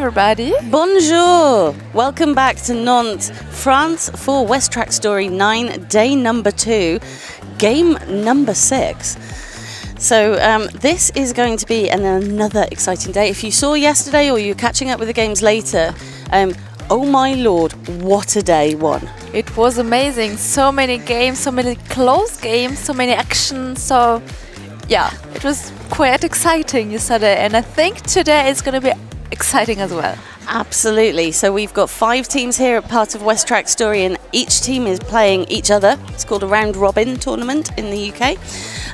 everybody. Bonjour. Welcome back to Nantes, France for West Track Story 9, day number 2, game number 6. So this is going to be another exciting day. If you saw yesterday or you're catching up with the games later, oh my lord, what a day one. It was amazing. So many games, so many close games, so many actions. So yeah, it was quite exciting yesterday, and I think today is going to be exciting as well. Absolutely. So we've got 5 teams here at part of West Track Story, and each team is playing each other. It's called a round robin tournament in the UK.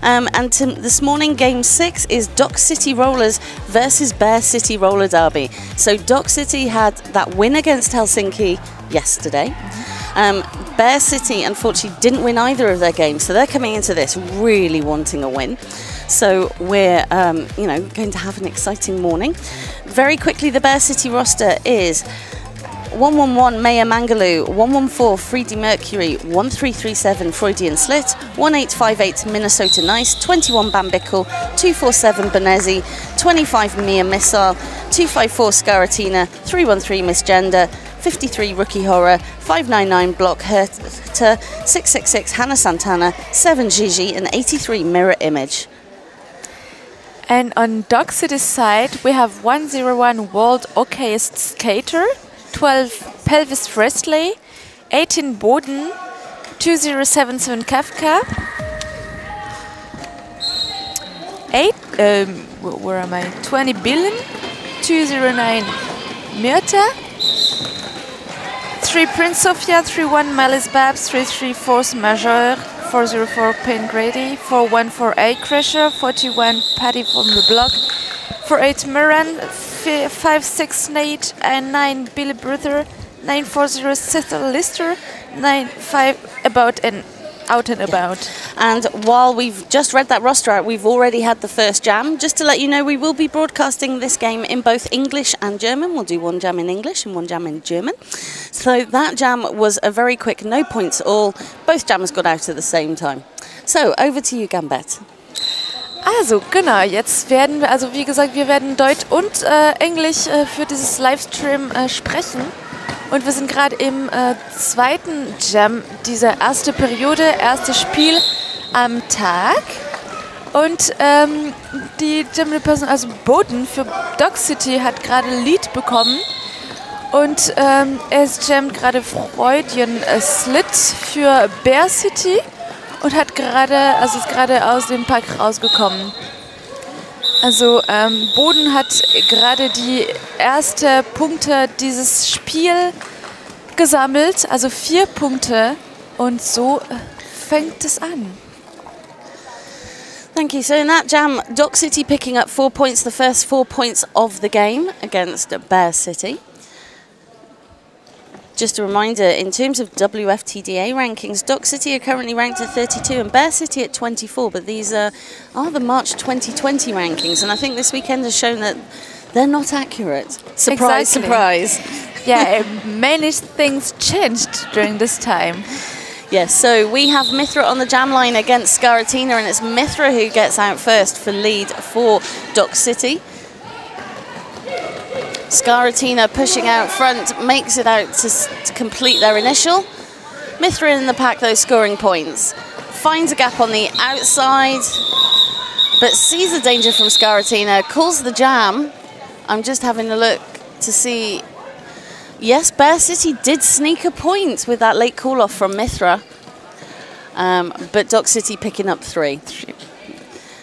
And this morning, game 6 is Dock City Rollers versus Bear City Roller Derby. So Dock City had that win against Helsinki yesterday. Bear City unfortunately didn't win either of their games, so they're coming into this really wanting a win. So we're going to have an exciting morning. Very quickly, the Bear City roster is 111 Maya Mangaloo, 114 Freedy Mercury, 1337 Freudian Slit, 1858 Minnesota Nice, 21 Bambical, 247 Benezi, 25 Mia Missile, 254 Scaratina, 313 Misgender, 53 Rookie Horror, 599 Block Herter, 666 Hannah Santana, 7 Gigi, and 83 Mirror Image. And on Dock City's side, we have 101 World Okayist Skater, 12 Pelvis Presley, 18 Boden, 2077 Kafka, 20 Billen, 209 Myrta, 3 Prince Sophia, 31 Malice Babs, 33 Force Majeure, 404 Pain Grady, 4148 Crusher, 41 Paddy from the Block, 48 Moran, 56 Nate, and 9 Billy Bruther, 940 Sister Lister, 95 About and Out and About. And while we've just read that roster out, we've already had the first jam. Just to let you know, we will be broadcasting this game in both English and German. We'll do one jam in English and one jam in German. So that jam was a very quick, no points all. Both jams got out at the same time. So over to you, Gambett. Also genau, jetzt werden wir, also wie gesagt, wir werden Deutsch und Englisch für dieses Livestream sprechen. Und wir sind gerade im zweiten Jam dieser ersten Periode, erstes Spiel am Tag. Und die Jam-Person, also Boden für Dock City, hat gerade Lead bekommen. Und es jammt gerade Freudian Slit für Bear City und hat gerade, also ist gerade aus dem Pack rausgekommen. Also Boden hat gerade die ersten Punkte dieses Spiel gesammelt, also 4 Punkte, und so fängt es an. Thank you. So in that jam, Dock City picking up 4 points, the first 4 points of the game against Bear City. Just a reminder, in terms of WFTDA rankings, Dock City are currently ranked at 32 and Bear City at 24, but these are the March 2020 rankings, and I think this weekend has shown that they're not accurate. Surprise, Exactly. Surprise. Yeah, many things changed during this time. Yes, so we have Mithra on the jam line against Scaratina, and it's Mithra who gets out first for lead for Dock City. Scaratina pushing out front, makes it out to complete their initial. Mithra in the pack, though, scoring points. Finds a gap on the outside, but sees the danger from Scaratina, calls the jam. I'm just having a look to see. Yes, Bear City did sneak a point with that late call-off from Mithra, but Dock City picking up 3.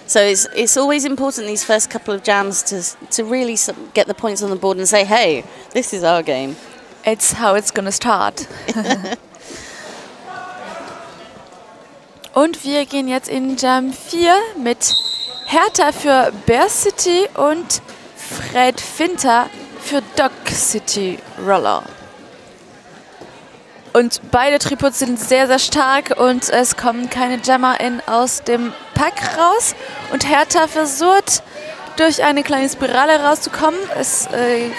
So it's always important these first couple of jams to really get the points on the board and say, hey, this is our game. It's how it's gonna start. Und wir gehen jetzt in Jam 4 mit Hertha für Bear City und Fred Finter für Dock City Roller. Und beide Tripods sind sehr, sehr stark und es kommen keine Jammer aus dem Pack raus. Und Hertha versucht, durch eine kleine Spirale rauszukommen. Es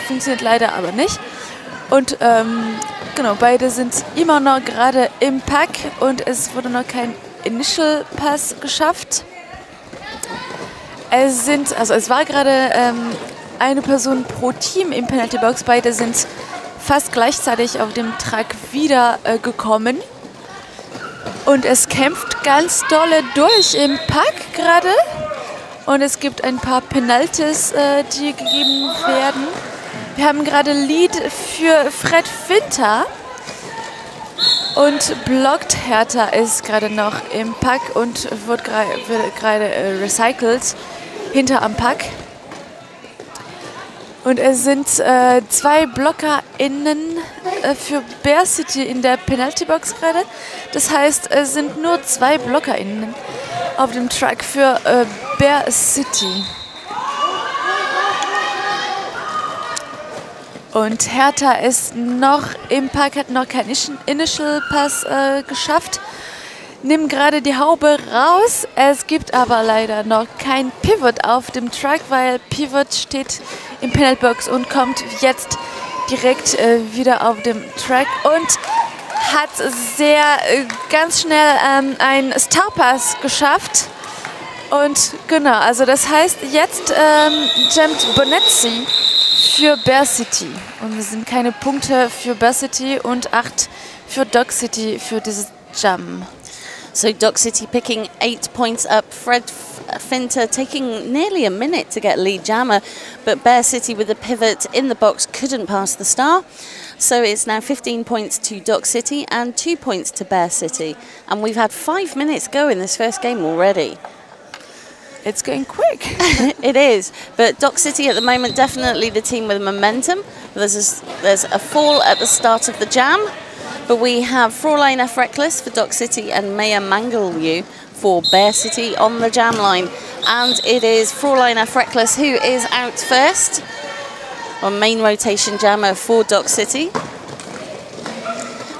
funktioniert leider aber nicht. Und genau, beide sind immer noch gerade im Pack und es wurde noch kein Initial Pass geschafft. Es war gerade eine Person pro Team im Penalty Box. Beide sind fast gleichzeitig auf dem Track wieder gekommen. Und es kämpft ganz dolle durch im Pack gerade. Und es gibt ein paar Penalties, die gegeben werden. Wir haben gerade Lead für Fred Winter. Und blockt Hertha ist gerade noch im Pack und wird gerade recycelt hinter am Pack. Und es sind 2 BlockerInnen für Bear City in der Penalty-Box gerade. Das heißt, es sind nur 2 BlockerInnen auf dem Track für Bear City. Und Hertha ist noch im Pack, hat noch keinen Initial Pass geschafft. Nimmt gerade die Haube raus. Es gibt aber leider noch kein Pivot auf dem Track, weil Pivot steht im Penalty Box und kommt jetzt direkt wieder auf dem Track und hat sehr ganz schnell einen Star Pass geschafft. Und genau, also das heißt, jetzt jammt Bonezzi für Bear City. Und es sind keine Punkte für Bear City und 8 für Dog City für dieses Jam. So Dog City picking 8 points up. Fred Finter taking nearly a minute to get lead jammer, but Bear City with a pivot in the box couldn't pass the star. So it's now 15 points to Dog City and 2 points to Bear City. And we've had 5 minutes go in this first game already. It's going quick. It is, but Dog City at the moment definitely the team with momentum. There's a fall at the start of the jam, but we have Fräulein F. Reckless for Dog City and Maya Mangalyu for Bear City on the jam line. And it is Fräulein F. Reckless who is out first on main rotation jammer for Dog City.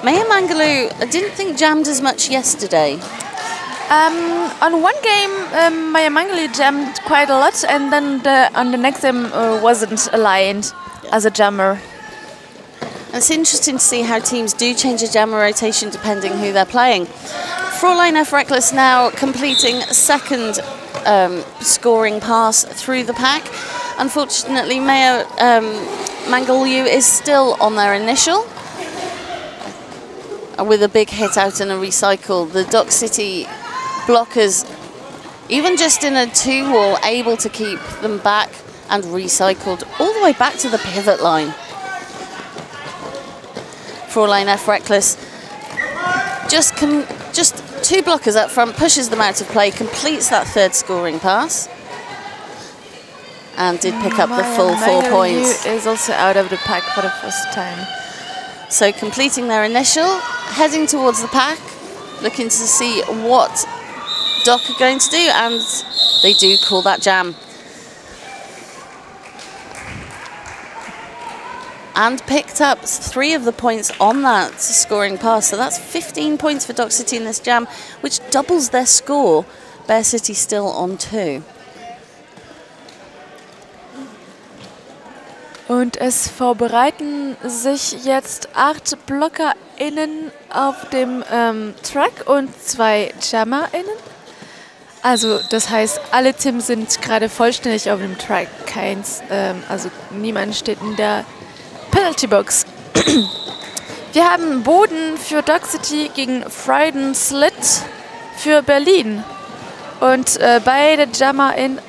Maya Mangalyu, I didn't think jammed as much yesterday. On one game, Maya Mangalyu jammed quite a lot, and then on the next game wasn't aligned as a jammer. It's interesting to see how teams do change a jammer rotation depending who they're playing. Fräulein F. Reckless now completing a second scoring pass through the pack. Unfortunately, Maya Mangalyu is still on their initial. With a big hit out and a recycle, the Dog City blockers, even just in a 2-wall, able to keep them back and recycled all the way back to the pivot line. Fräulein F. Reckless just 2 blockers up front, pushes them out of play, completes that third scoring pass, and did pick up the full 4 points. Is also out of the pack for the first time. So completing their initial, heading towards the pack, looking to see what Doc are going to do, and they do call that jam. And picked up 3 of the points on that scoring pass. So that's 15 points for Dog City in this jam, which doubles their score. Bear City still on 2. Und es vorbereiten sich jetzt 8 BlockerInnen auf dem Track und 2 JammerInnen. Also das heißt, alle Teams sind gerade vollständig auf dem Track. Also niemand steht in der Penalty Box. Wir haben Boden für Dog City gegen Freuden Slit für Berlin. Und beide JammerInnen,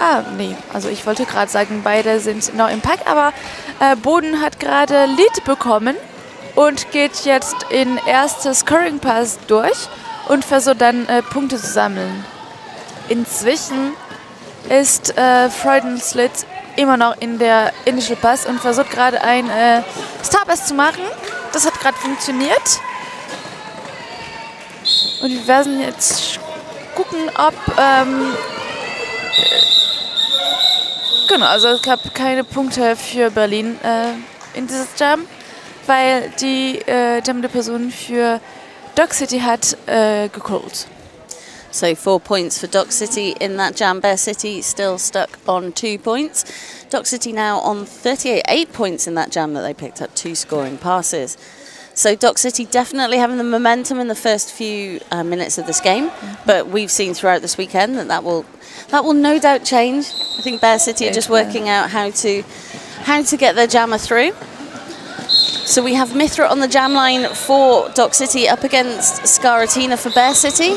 also ich wollte gerade sagen, beide sind noch im Pack, aber Boden hat gerade Lead bekommen und geht jetzt in erste Scoring Pass durch und versucht dann Punkte zu sammeln. Inzwischen ist Freudenslit immer noch in der Initial Pass und versucht gerade ein Star Pass zu machen. Das hat gerade funktioniert. Und wir werden jetzt gucken, ob genau, also es gab keine Punkte für Berlin in dieses Jam, weil die jammende Person für Dog City hat gecallt. So 4 points for Dog City in that jam. Bear City still stuck on 2 points. Dog City now on 8 points in that jam that they picked up 2 scoring passes. So Dog City definitely having the momentum in the first few minutes of this game, but we've seen throughout this weekend that will no doubt change. I think Bear City are just working out how to how to get their jammer through. So we have Mithra on the jam line for Dock City up against Skaratina for Bear City.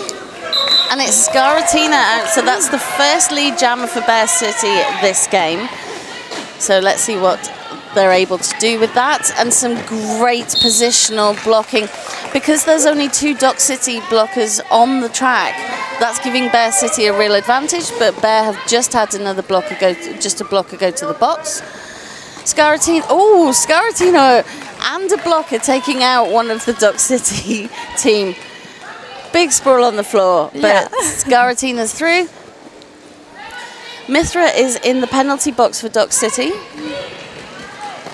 And it's Skaratina out, so that's the first lead jammer for Bear City this game. So let's see what they're able to do with that. And some great positional blocking. Because there's only 2 Dock City blockers on the track, that's giving Bear City a real advantage, but Bear have just had another blocker go to the box. Skaratina and a blocker taking out one of the Dock City team. Big sprawl on the floor, but Skaratina's through. Mithra is in the penalty box for Dock City.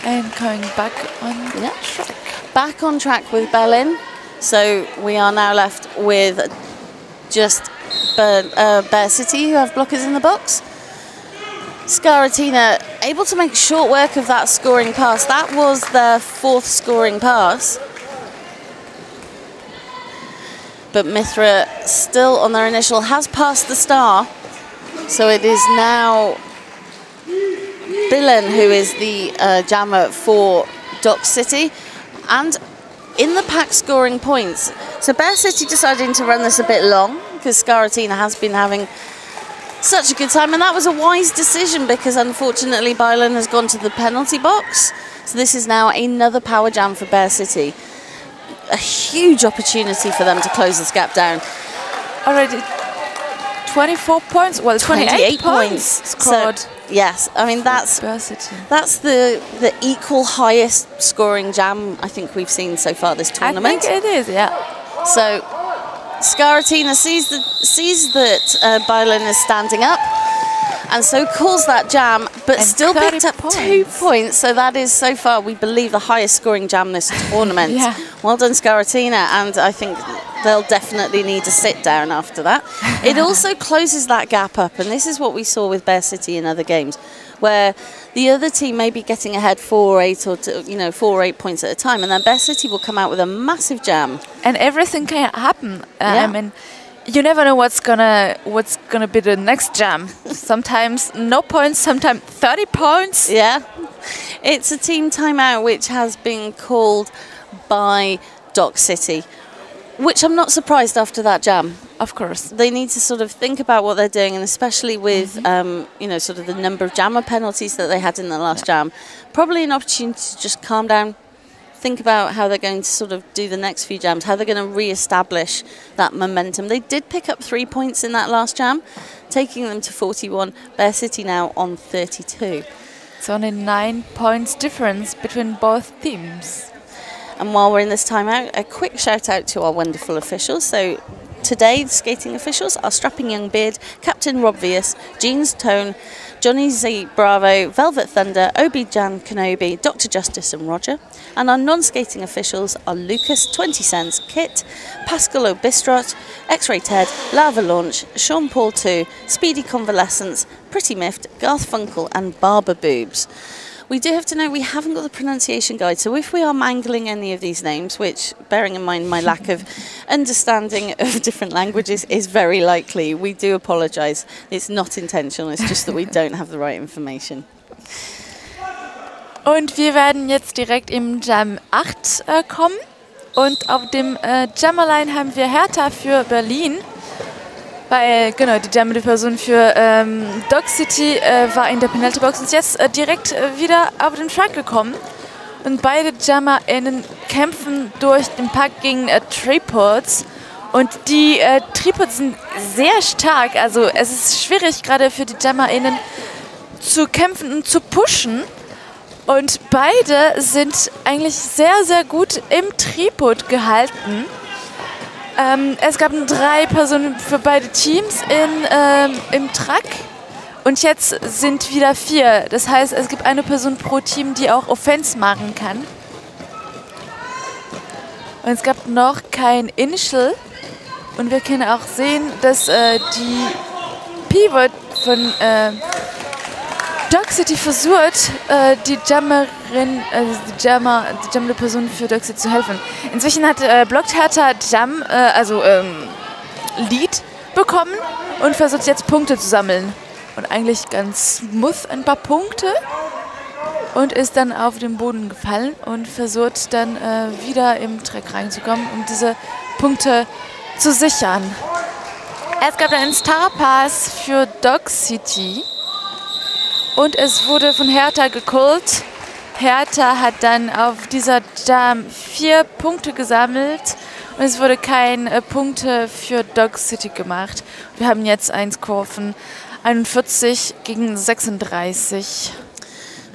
And going back on track. Back on track with Berlin. So we are now left with just Bear City, who have blockers in the box. Skaratina able to make short work of that scoring pass. That was their 4th scoring pass. But Mithra still on their initial has passed the star. So it is now Billen who is the jammer for Dock City. And in the pack scoring points, so Bear City deciding to run this a bit long because Skaratina has been having such a good time, and that was a wise decision because unfortunately Bylan has gone to the penalty box. So this is now another power jam for Bear City. A huge opportunity for them to close this gap down. Already 24 points, well 28 points scored. So, yes, I mean that's the equal highest scoring jam I think we've seen so far this tournament. I think it is, yeah. So Skaratina sees that Bylan is standing up, and so calls that jam, but and still picked up 2 points. So that is so far, we believe, the highest scoring jam this tournament. Yeah. Well done, Skaratina, and I think they'll definitely need to sit down after that. It also closes that gap up, and this is what we saw with Bear City in other games, where the other team may be getting ahead 4 or 8 or 4 or 8 points at a time, and then Bear City will come out with a massive jam. And everything can happen. I mean, you never know what's gonna be the next jam. Sometimes no points, sometimes 30 points. Yeah, it's a team timeout which has been called by Dock City, which I'm not surprised after that jam. Of course, they need to sort of think about what they're doing, and especially with sort of the number of jammer penalties that they had in the last jam. Probably an opportunity to just calm down, think about how they're going to sort of do the next few jams, how they're going to re-establish that momentum. They did pick up 3 points in that last jam, taking them to 41. Bear City now on 32. It's only 9 points difference between both teams. And while we're in this timeout, a quick shout out to our wonderful officials. So today, the skating officials are Strapping Young Beard, Captain Rob Vias, Jeans Tone, Johnny Z Bravo, Velvet Thunder, Obi Jan Kenobi, Dr. Justice and Roger. And our non-skating officials are Lucas 20 Cents, Kit, Pascal O'Bistrot, X-Ray Ted, Lava Launch, Sean Paul 2, Speedy Convalescence, Pretty Miffed, Garth Funkel and Barber Boobs. We do have to know we haven't got the pronunciation guide, so if we are mangling any of these names, which, bearing in mind my lack of understanding of different languages, is very likely, we do apologise. It's not intentional, it's just that we don't have the right information. Und wir werden jetzt direkt im Jam 8 kommen. Und auf dem Jammerline haben wir Hertha für Berlin. Weil, genau, die jammende Person für Dock City war in der Penalty Box und ist jetzt direkt wieder auf den Track gekommen. Und beide JammerInnen kämpfen durch den Pack gegen Tripods. Und die Tripods sind sehr stark. Also es ist schwierig, gerade für die JammerInnen zu kämpfen und zu pushen. Und beide sind eigentlich sehr, sehr gut im Tripod gehalten. Es gab 3 Personen für beide Teams im Track und jetzt sind wieder 4. Das heißt, es gibt eine Person pro Team, die auch Offense machen kann. Und es gab noch kein Initial und wir können auch sehen, dass die Pivot von Dock City versucht, die Jammerin, die jammende Person für Dock City zu helfen. Inzwischen hat blockt Hertha Jam, Lead bekommen und versucht jetzt Punkte zu sammeln. Und eigentlich ganz smooth ein paar Punkte. und ist dann auf den Boden gefallen und versucht dann wieder im Track reinzukommen, um diese Punkte zu sichern. Es gab einen Star Pass für Dog City und es wurde von Hertha gecallt. Hertha hat dann auf dieser Jam 4 Punkte gesammelt und es wurde keine Punkte für Dog City gemacht. Wir haben jetzt einen Score von 41 gegen 36.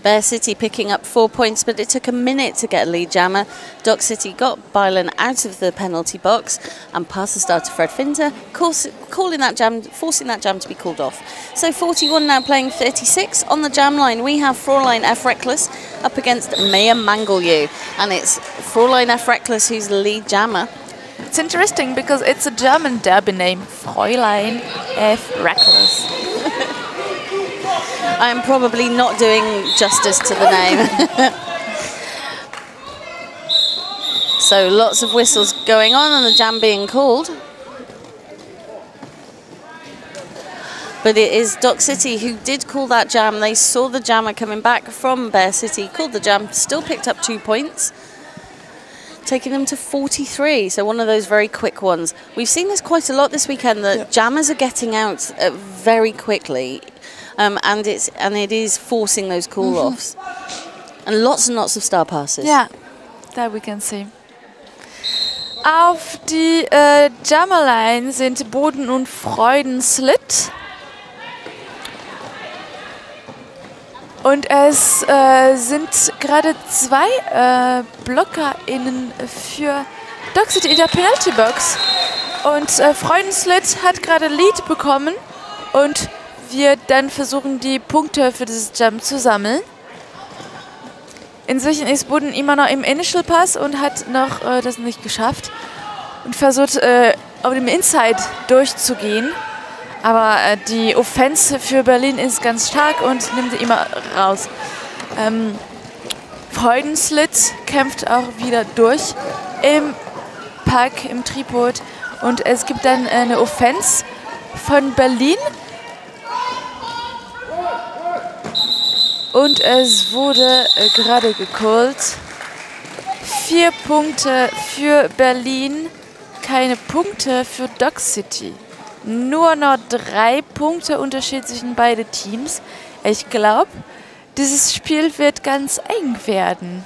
Bear City picking up 4 points, but it took a minute to get a lead jammer. Dog City got Bylan out of the penalty box and passed the star to Fred Finter, forcing that jam to be called off. So 41 now playing 36. On the jam line, we have Fräulein F. Reckless up against Maya Mangelju. And it's Fräulein F. Reckless who's the lead jammer. It's interesting because it's a German derby name, Fräulein F. Reckless. I'm probably not doing justice to the name. So lots of whistles going on and the jam being called. But it is Dog City who did call that jam. They saw the jammer coming back from Bear City, called the jam, still picked up 2 points, taking them to 43. So one of those very quick ones. We've seen this quite a lot this weekend, that jammers are getting out very quickly. And it is forcing those call-offs. And lots of star passes. Ja, that we can see. Auf die Jammerline sind Boden und Freuden Slit. Und es sind gerade 2 BlockerInnen für Dog City in der Penalty Box. Und Freuden Slit hat gerade Lead bekommen und wir dann versuchen, die Punkte für dieses Jump zu sammeln. Inzwischen ist Boden immer noch im Initial Pass und hat noch das nicht geschafft und versucht, auf dem Inside durchzugehen. Aber die Offense für Berlin ist ganz stark und nimmt sie immer raus. Freudenslit kämpft auch wieder durch im Pack, im Tripod. Und es gibt dann eine Offense von Berlin. Und es wurde gerade gecallt. 4 Punkte für Berlin, keine Punkte für Dog City. Nur noch 3 Punkte Unterschied zwischen beiden Teams. Ich glaube, dieses Spiel wird ganz eng werden.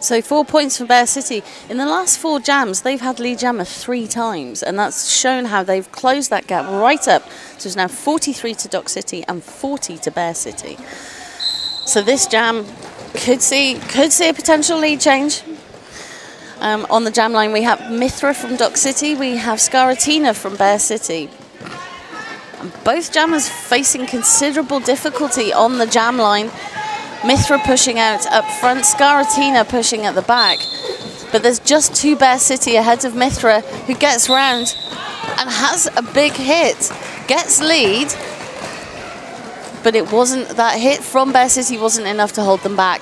So 4 points for Bear City. In the last 4 jams, they've had lead jammer 3 times, and that's shown how they've closed that gap right up. So it's now 43 to Dog City and 40 to Bear City. So this jam could see a potential lead change. On the jam line, we have Mithra from Dog City, we have Skaratina from Bear City. And both jammers facing considerable difficulty on the jam line. Mithra pushing out up front, Skaratina pushing at the back. But there's just 2 Bear City ahead of Mithra, who gets round and has a big hit, gets lead. But it wasn't, that hit from Bear City wasn't enough to hold them back.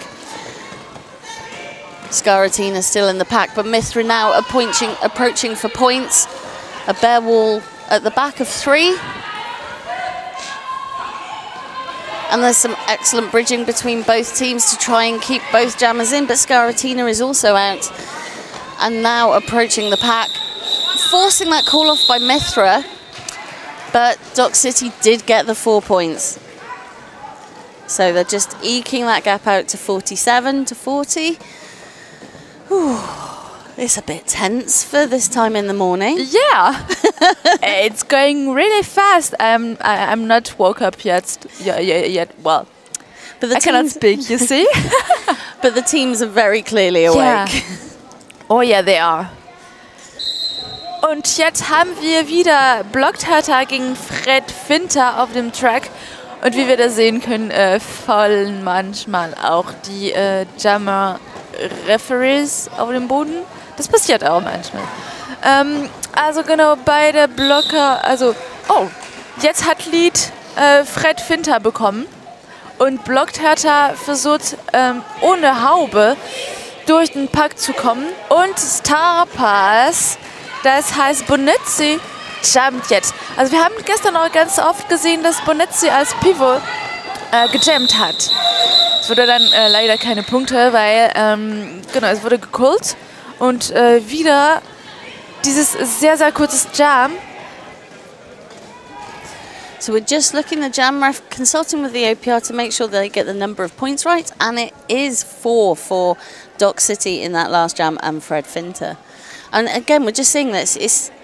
Skaratina still in the pack, but Mithra now approaching for points. A bear wall at the back of 3. And there's some excellent bridging between both teams to try and keep both jammers in, but Skaratina is also out. And now approaching the pack, forcing that call off by Mithra, but Dog City did get the 4 points. So they're just eking that gap out to 47 to 40. Whew. It's a bit tense for this time in the morning. Yeah, it's going really fast. I'm not woke up yet. Well, but I cannot speak, you see. But the teams are very clearly awake. Yeah. Oh yeah, they are. Und jetzt haben wir wieder Blockhertha gegen Fred Finter auf dem Track. Und wie wir da sehen können, fallen manchmal auch die Jammer-Referees auf den Boden. Das passiert auch manchmal. Also genau, beide Blocker, oh, jetzt hat Lead Fred Finter bekommen. Und Blockhertha versucht ohne Haube durch den Pack zu kommen. Und Star Pass, das heißt Bonezzi jammt jetzt. Also wir haben gestern auch ganz oft gesehen, dass Bonezzi als Pivot gejammt hat. Es wurde dann leider keine Punkte, weil genau, es wurde gecallt und wieder dieses sehr, sehr kurzes Jam. So we're just looking the jam ref, consulting with the OPR to make sure they get the number of points right, and it is 4 for Dock City in that last jam and Fred Finter. And again, we're just seeing this.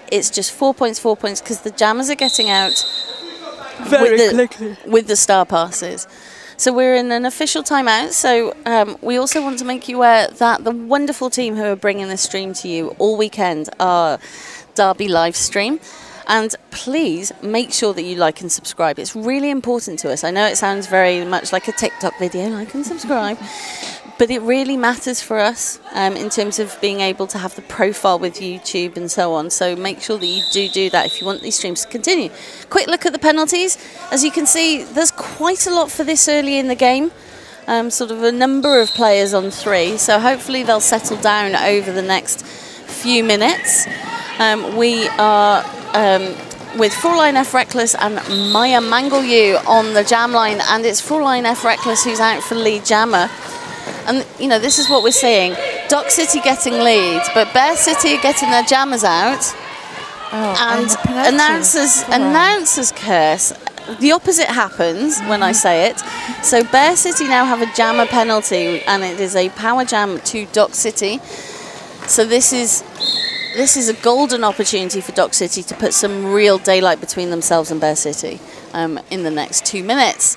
It's just 4 points, because the jammers are getting out Very quickly with the star passes. So we're in an official timeout. So we also want to make you aware that the wonderful team who are bringing this stream to you all weekend are Derby live stream. And please make sure that you like and subscribe. It's really important to us. I know it sounds very much like a TikTok video, like and subscribe. But it really matters for us in terms of being able to have the profile with YouTube and so on. So make sure that you do that if you want these streams to continue. Quick look at the penalties. As you can see, there's quite a lot for this early in the game. Sort of a number of players on 3. So hopefully they'll settle down over the next few minutes. We are with Fräulein F. Reckless and Maya Mangelyu on the jam line. And it's Fräulein F. Reckless who's out for lead jammer. And, you know, this is what we're seeing. Dock City getting leads, but Bear City are getting their jammers out. And announcers curse. The opposite happens when I say it. So Bear City now have a jammer penalty, and it is a power jam to Dock City. So this is a golden opportunity for Dock City to put some real daylight between themselves and Bear City in the next 2 minutes.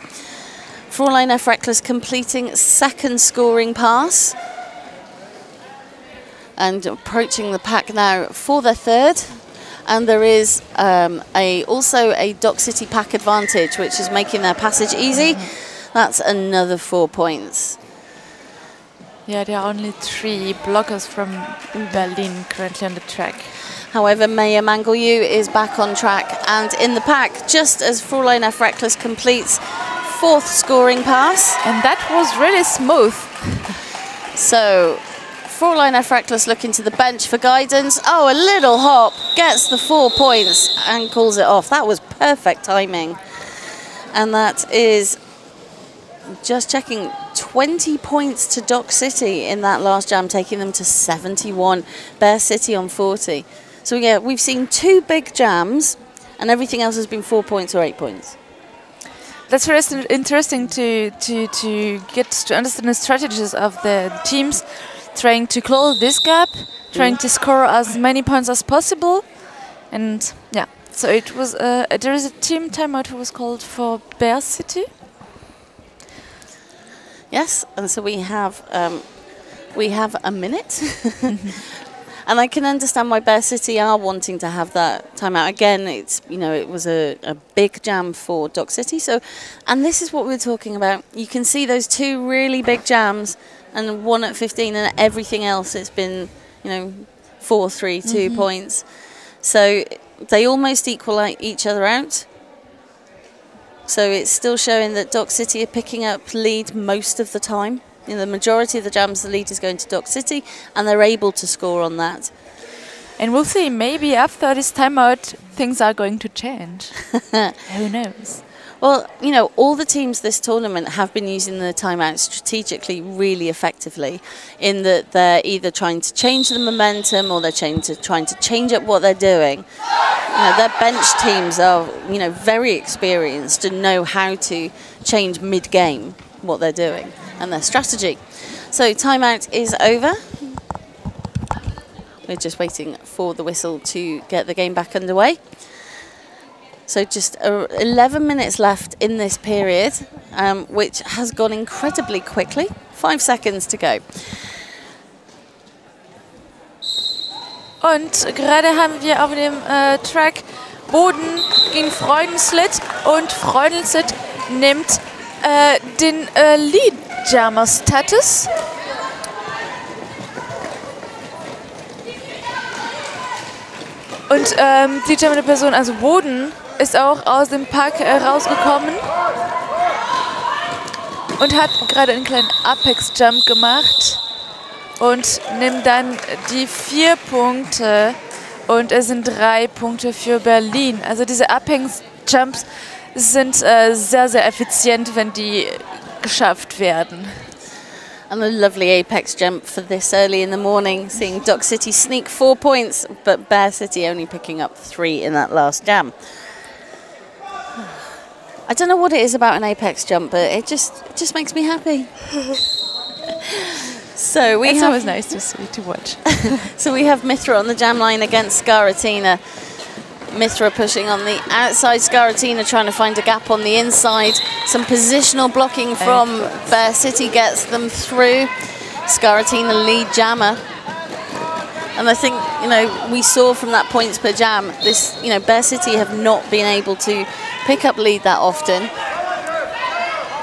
Fräulein F. Reckless completing second scoring pass and approaching the pack now for their third. And there is also a Dock City pack advantage, which is making their passage easy. That's another 4 points. Yeah, there are only 3 blockers from Berlin currently on the track. However, Maya Mangelyu is back on track and in the pack just as Fräulein F. Reckless completes fourth scoring pass. And that was really smooth. So, Fräulein F. Reckless looking to the bench for guidance. Oh, a little hop, gets the 4 points and calls it off. That was perfect timing. And that is, just checking, 20 points to Dock City in that last jam, taking them to 71. Bear City on 40. So yeah, we've seen 2 big jams and everything else has been 4 points or 8 points. That's very interesting to get to understand the strategies of the teams, trying to close this gap, trying to score as many points as possible, and yeah. So it was there is a team timeout who was called for Bear City. Yes, and so we have a minute. And I can understand why Bear City are wanting to have that timeout. Again, it's, you know, it was a big jam for Dock City. So, and this is what we're talking about. You can see those 2 really big jams and 1 at 15 and everything else it's been, you know, 4, 3, 2 points. So they almost equal each other out. So it's still showing that Dock City are picking up lead most of the time. In the majority of the jams, the lead is going to Dock City, and they're able to score on that. And we'll see, maybe after this timeout, things are going to change. Who knows? Well, you know, all the teams this tournament have been using the timeout strategically really effectively, in that they're either trying to change the momentum or they're trying to change up what they're doing. You know, their bench teams are, you know, very experienced and know how to change mid-game what they're doing and their strategy. So timeout is over. We're just waiting for the whistle to get the game back underway. So just 11 minutes left in this period, which has gone incredibly quickly. 5 seconds to go. Und gerade haben wir auf dem Track Boden gegen Freudenslit und Freudenslit nimmt den Lead-Jammer-Status. Und die jammende Person, also Boden, ist auch aus dem Pack rausgekommen und hat gerade einen kleinen Apex-Jump gemacht und nimmt dann die 4 Punkte und es sind 3 Punkte für Berlin. Also diese Apex-Jumps sind sehr, sehr effizient, wenn die geschafft werden. And a lovely apex jump for this early in the morning, seeing Dock City sneak 4 points, but Bear City only picking up 3 in that last jam. I don't know what it is about an apex jump, but it just makes me happy. So it's always nice to see, to watch. So we have Mithra on the jam line against Skaratina. Mithra pushing on the outside, Skaratina trying to find a gap on the inside. Some positional blocking from Bear City gets them through. Skaratina lead jammer. And I think, you know, we saw from that points per jam, this, you know, Bear City have not been able to pick up lead that often.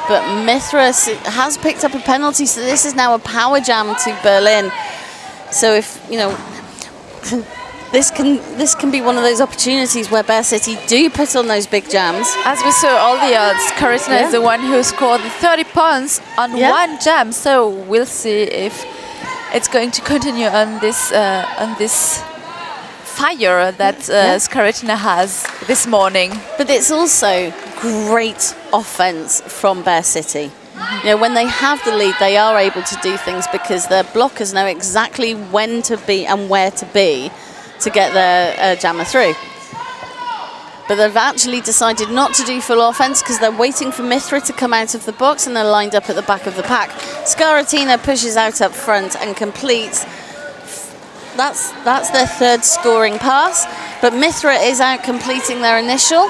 But Mithra has picked up a penalty, so this is now a power jam to Berlin. So if, you know, this can be one of those opportunities where Bear City do put on those big jams. As we saw all the odds, Skaratina is the one who scored the 30 points on one jam. So we'll see if it's going to continue on this fire that Skaratina has this morning. But it's also great offense from Bear City. You know, when they have the lead, they are able to do things because their blockers know exactly when to be and where to be to get their jammer through. But they've actually decided not to do full offense because they're waiting for Mithra to come out of the box, and they're lined up at the back of the pack. Skaratina pushes out up front and completes. That's their third scoring pass, but Mithra is out completing their initial.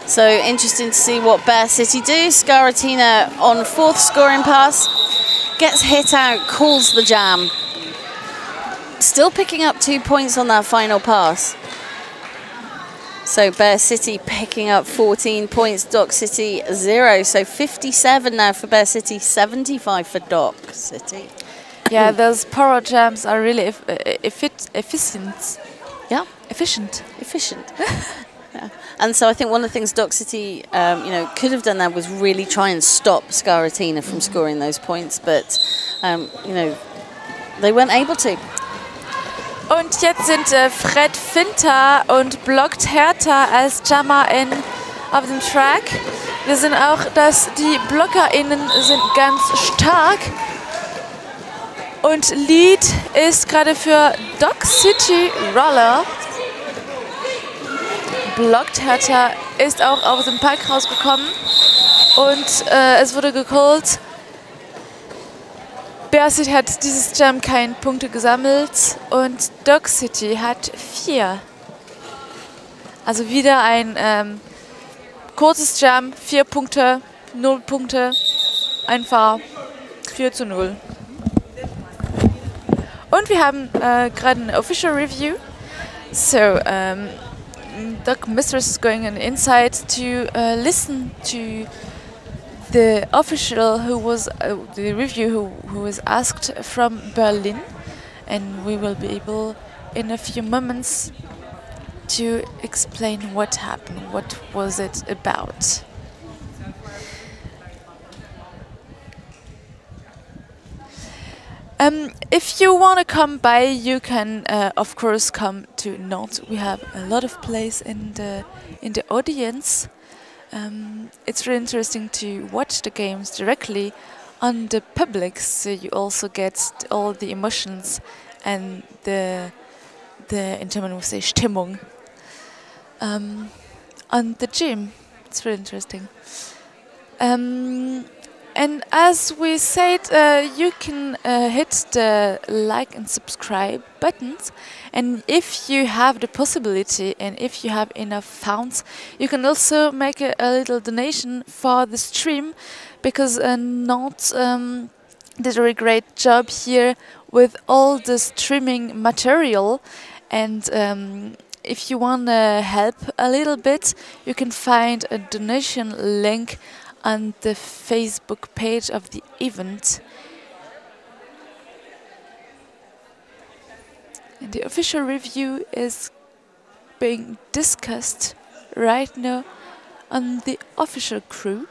So interesting to see what Bear City do. Skaratina on fourth scoring pass, gets hit out, calls the jam. Still picking up 2 points on that final pass. So Bear City picking up 14 points, Dock City 0. So 57 now for Bear City, 75 for Dock City. Yeah, those power jams are really efficient. Yeah, efficient. Yeah. And so I think one of the things Dock City, you know, could have done there was really try and stop Skaratina from scoring those points, but you know, they weren't able to. Und jetzt sind Fred Finter und blockt Hertha als Jammer auf dem Track. Wir sehen auch, dass die BlockerInnen sind ganz stark. Und Lead ist gerade für Dock City Roller. Blockt Hertha, ist auch aus dem Park rausgekommen. Und es wurde gecallt. Bear City hat dieses Jam keine Punkte gesammelt und Dock City hat 4. Also wieder ein kurzes Jam, 4 Punkte, 0 Punkte, einfach 4:0. Und wir haben gerade eine Official Review. So, Doc Mistress is going on inside to listen to the official who was the review who was asked from Berlin, and we will be able in a few moments to explain what happened, what was it about. If you want to come by, you can of course come to Nantes. We have a lot of place in the audience. It's really interesting to watch the games directly on the public, so you also get all the emotions and the in German we say Stimmung on the gym. It's really interesting. And as we said, you can hit the like and subscribe buttons, and if you have the possibility and if you have enough funds, you can also make a little donation for the stream, because Nantes did a really great job here with all the streaming material, and if you want to help a little bit, you can find a donation link on the Facebook page of the event. And the official review is being discussed right now on the official crew.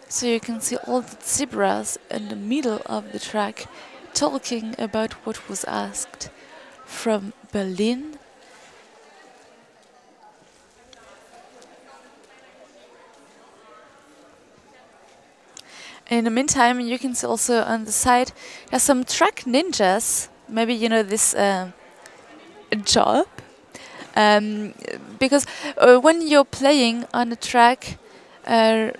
So you can see all the zebras in the middle of the track talking about what was asked from Berlin. In the meantime, you can see also on the side, there's some track ninjas. Maybe you know this job. Because when you're playing on a track, it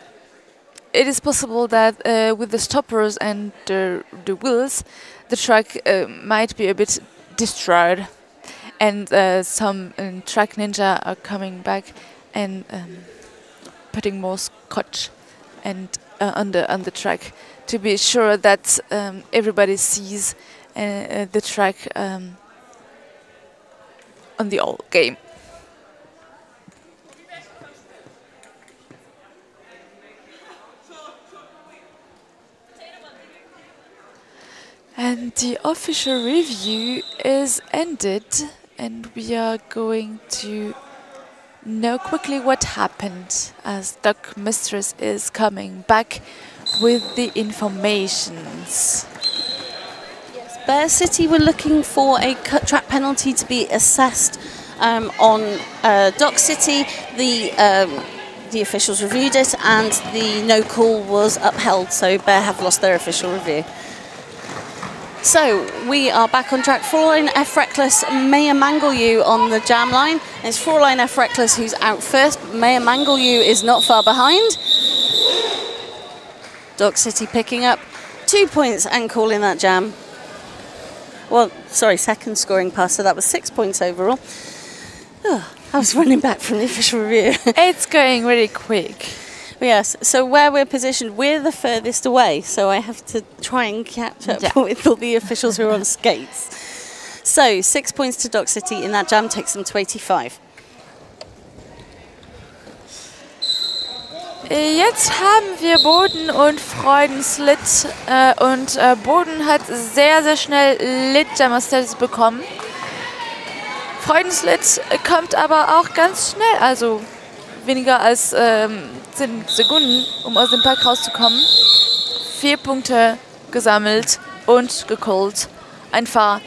is possible that with the stoppers and the wheels, the track might be a bit destroyed. And some track ninja are coming back and putting more scotch and on the track to be sure that everybody sees the track on the whole game. And the official review is ended, and we are going to know quickly what happened as Doc Mistress is coming back with the informations. Yes, Bear City were looking for a cut track penalty to be assessed on Dock City. The officials reviewed it and the no call was upheld, so Bear have lost their official review. So we are back on track. Fraulein F. Reckless, Maya Mangelyu on the jam line. And it's Fraulein F. Reckless who's out first, but Maya Mangelyu is not far behind. Dock City picking up 2 points and calling that jam. Well, sorry, second scoring pass, so that was 6 points overall. Oh, I was running back from the official review. It's going really quick. Yes, so where we're positioned, we're the furthest away, so I have to try and catch up with all the officials who are on skates. So 6 points to Dock City in that jam takes them to 85. Jetzt haben wir Boden und Freudenslit und Boden hat sehr, sehr schnell Lit-Jammer-Status bekommen. Freudenslit kommt aber auch ganz schnell, also weniger als 10 Sekunden, um aus dem Park rauszukommen. 4 Punkte gesammelt und gecallt. Einfach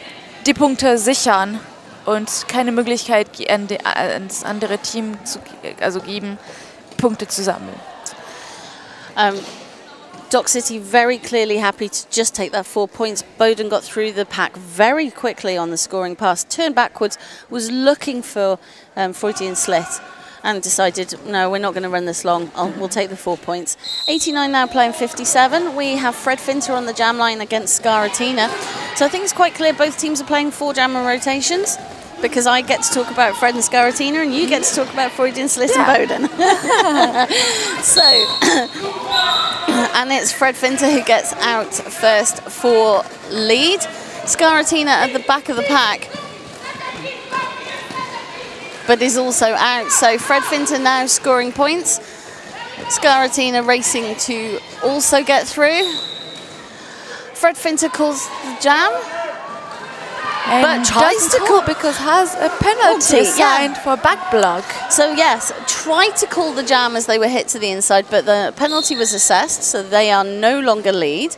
die Punkte sichern und keine Möglichkeit an das andere Team geben, Punkte zu sammeln. Dock City very clearly happy to just take that 4 points. Bowden got through the pack very quickly on the scoring pass, turned backwards, was looking for Freudian slit and decided, no, we're not going to run this long. We'll take the 4 points. 89 now playing 57. We have Fred Finter on the jam line against Scaratina. So I think it's quite clear both teams are playing 4 jammer rotations, because I get to talk about Fred and Scaratina and you get to talk about Freudian Slit and Bowden. So, and it's Fred Finter who gets out first for lead. Scaratina at the back of the pack, but is also out. So Fred Finter now scoring points. Scaratina racing to also get through. Fred Finter calls the jam, and but tries to call because has a penalty assigned for back block. So yes, tried to call the jam as they were hit to the inside, but the penalty was assessed, so they are no longer lead.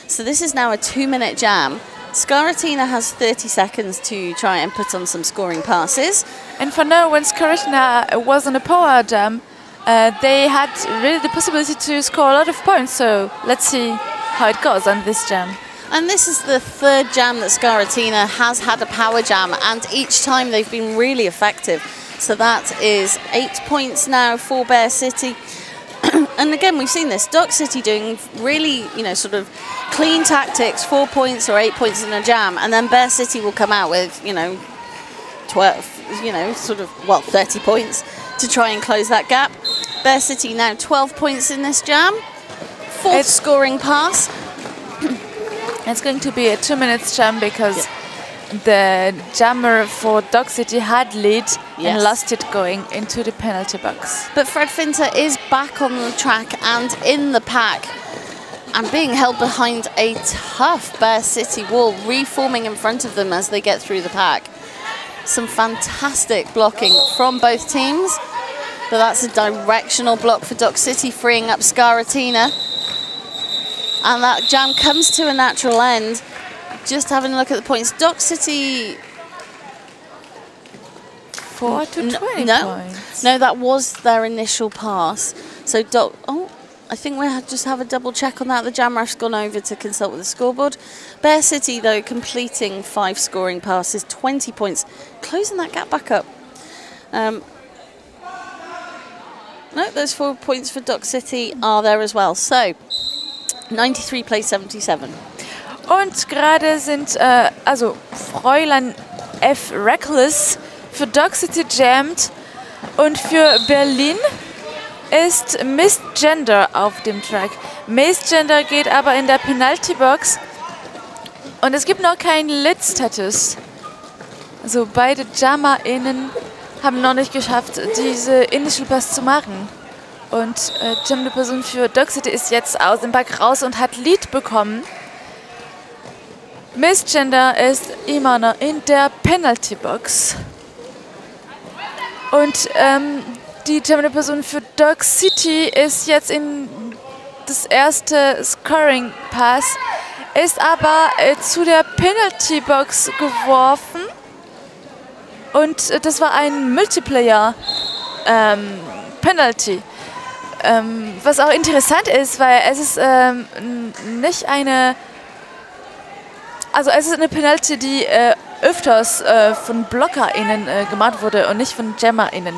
So this is now a 2-minute jam. Scaratina has 30 seconds to try and put on some scoring passes. And for now, when Scaratina was on a power jam, they had really the possibility to score a lot of points. So let's see how it goes on this jam. And this is the 3rd jam that Scaratina has had a power jam, and each time they've been really effective. So that is 8 points now for Bear City. And again, we've seen this, Dock City doing really, sort of clean tactics, 4 points or 8 points in a jam, and then Bear City will come out with, 12, 30 points to try and close that gap. Bear City now 12 points in this jam, 4th scoring pass. It's going to be a 2-minute jam because the jammer for Dock City had lead and lost it going into the penalty box. But Fred Finter is back on the track and in the pack and being held behind a tough Bear City wall, reforming in front of them as they get through the pack. Some fantastic blocking from both teams, but that's a directional block for Dock City, freeing up Scaratina. And that jam comes to a natural end. Just having a look at the points. Dock City... 4 to 20 points. No, that was their initial pass. So I think we'll just have a double check on that. The jam ref's gone over to consult with the scoreboard. Bear City, though, completing 5 scoring passes, 20 points, closing that gap back up. No, those 4 points for Dock City are there as well. So, 93 plays 77. Und gerade sind also Fräulein F. Reckless für Dock City jammed und für Berlin ist Miss Gender auf dem Track. Miss Gender geht aber in der Penalty-Box und es gibt noch keinen Lit-Status. Also beide JammerInnen haben noch nicht geschafft, diese Initial Pass zu machen. Und jammende Person für Dock City ist jetzt aus dem Pack raus und hat Lead bekommen. Miss Gender ist immer noch in der Penalty-Box. Und die jammende Person für Dock City ist jetzt in das erste Scoring Pass, ist aber zu der Penalty-Box geworfen. Und das war ein Multiplayer-Penalty. Was auch interessant ist, weil es ist nicht eine... Also es ist eine Penalty, die öfters von BlockerInnen gemacht wurde und nicht von JammerInnen.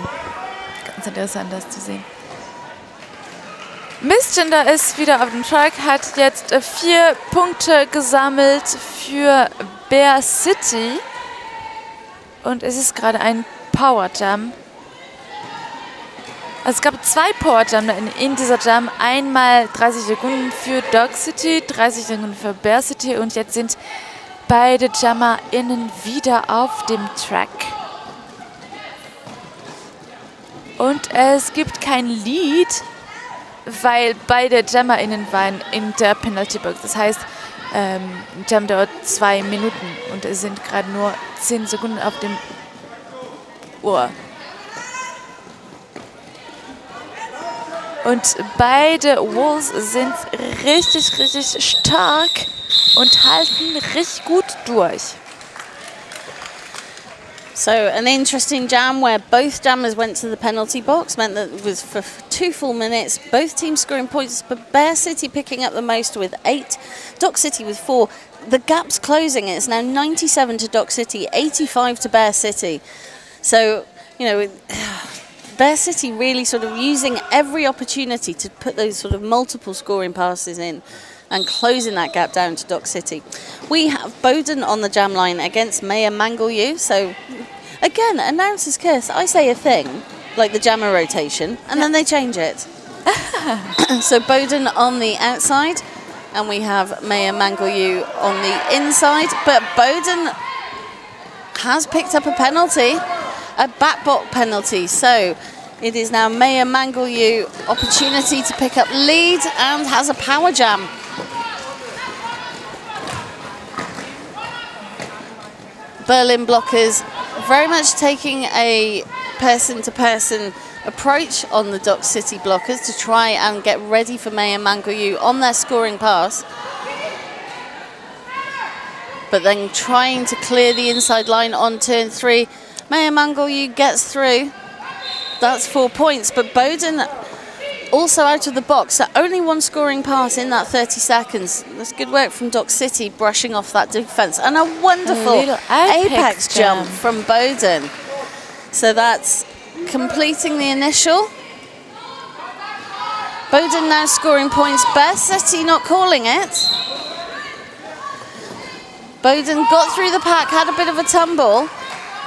Ganz interessant, das zu sehen. Miss Gender ist wieder auf dem Track, hat jetzt 4 Punkte gesammelt für Bear City. Und es ist gerade ein Power Jam. Also es gab 2 Power Jam in dieser Jam. Einmal 30 Sekunden für Dock City, 30 Sekunden für Bear City und jetzt sind beide JammerInnen wieder auf dem Track. Und es gibt kein Lead, weil beide JammerInnen waren in der Penalty Box. Das heißt, Jam dauert 2 Minuten und es sind gerade nur 10 Sekunden auf dem Uhr. Und beide Wolves sind richtig, richtig stark und halten richtig gut durch. So an interesting jam where both jammers went to the penalty box meant that it was for 2 full minutes. Both teams scoring points, but Bear City picking up the most with 8, Dock City with 4. The gap's closing. It's now 97 to Dock City, 85 to Bear City. So, you know, Bear City really sort of using every opportunity to put those sort of multiple scoring passes in and closing that gap down to Dock City. We have Bowden on the jam line against Maya Mangalyu. So, again, announcer's curse. I say a thing, like the jammer rotation, and then they change it. So Bowden on the outside, and we have Maya Mangalyu on the inside. But Bowden has picked up a penalty, a backbot penalty. So it is now Maya Mangalyu opportunity to pick up lead and has a power jam. Berlin blockers very much taking a person-to-person approach on the Dock City blockers to try and get ready for Maya Mangalyu on their scoring pass. But then trying to clear the inside line on turn 3. Maya Mangalyu gets through. That's 4 points, but Bowden also out of the box. So only 1 scoring pass in that 30 seconds. That's good work from Dock City, brushing off that defence. And a wonderful apex jump from Bowden. So that's completing the initial. Bowden now scoring points. Bear City not calling it. Bowden got through the pack, had a bit of a tumble.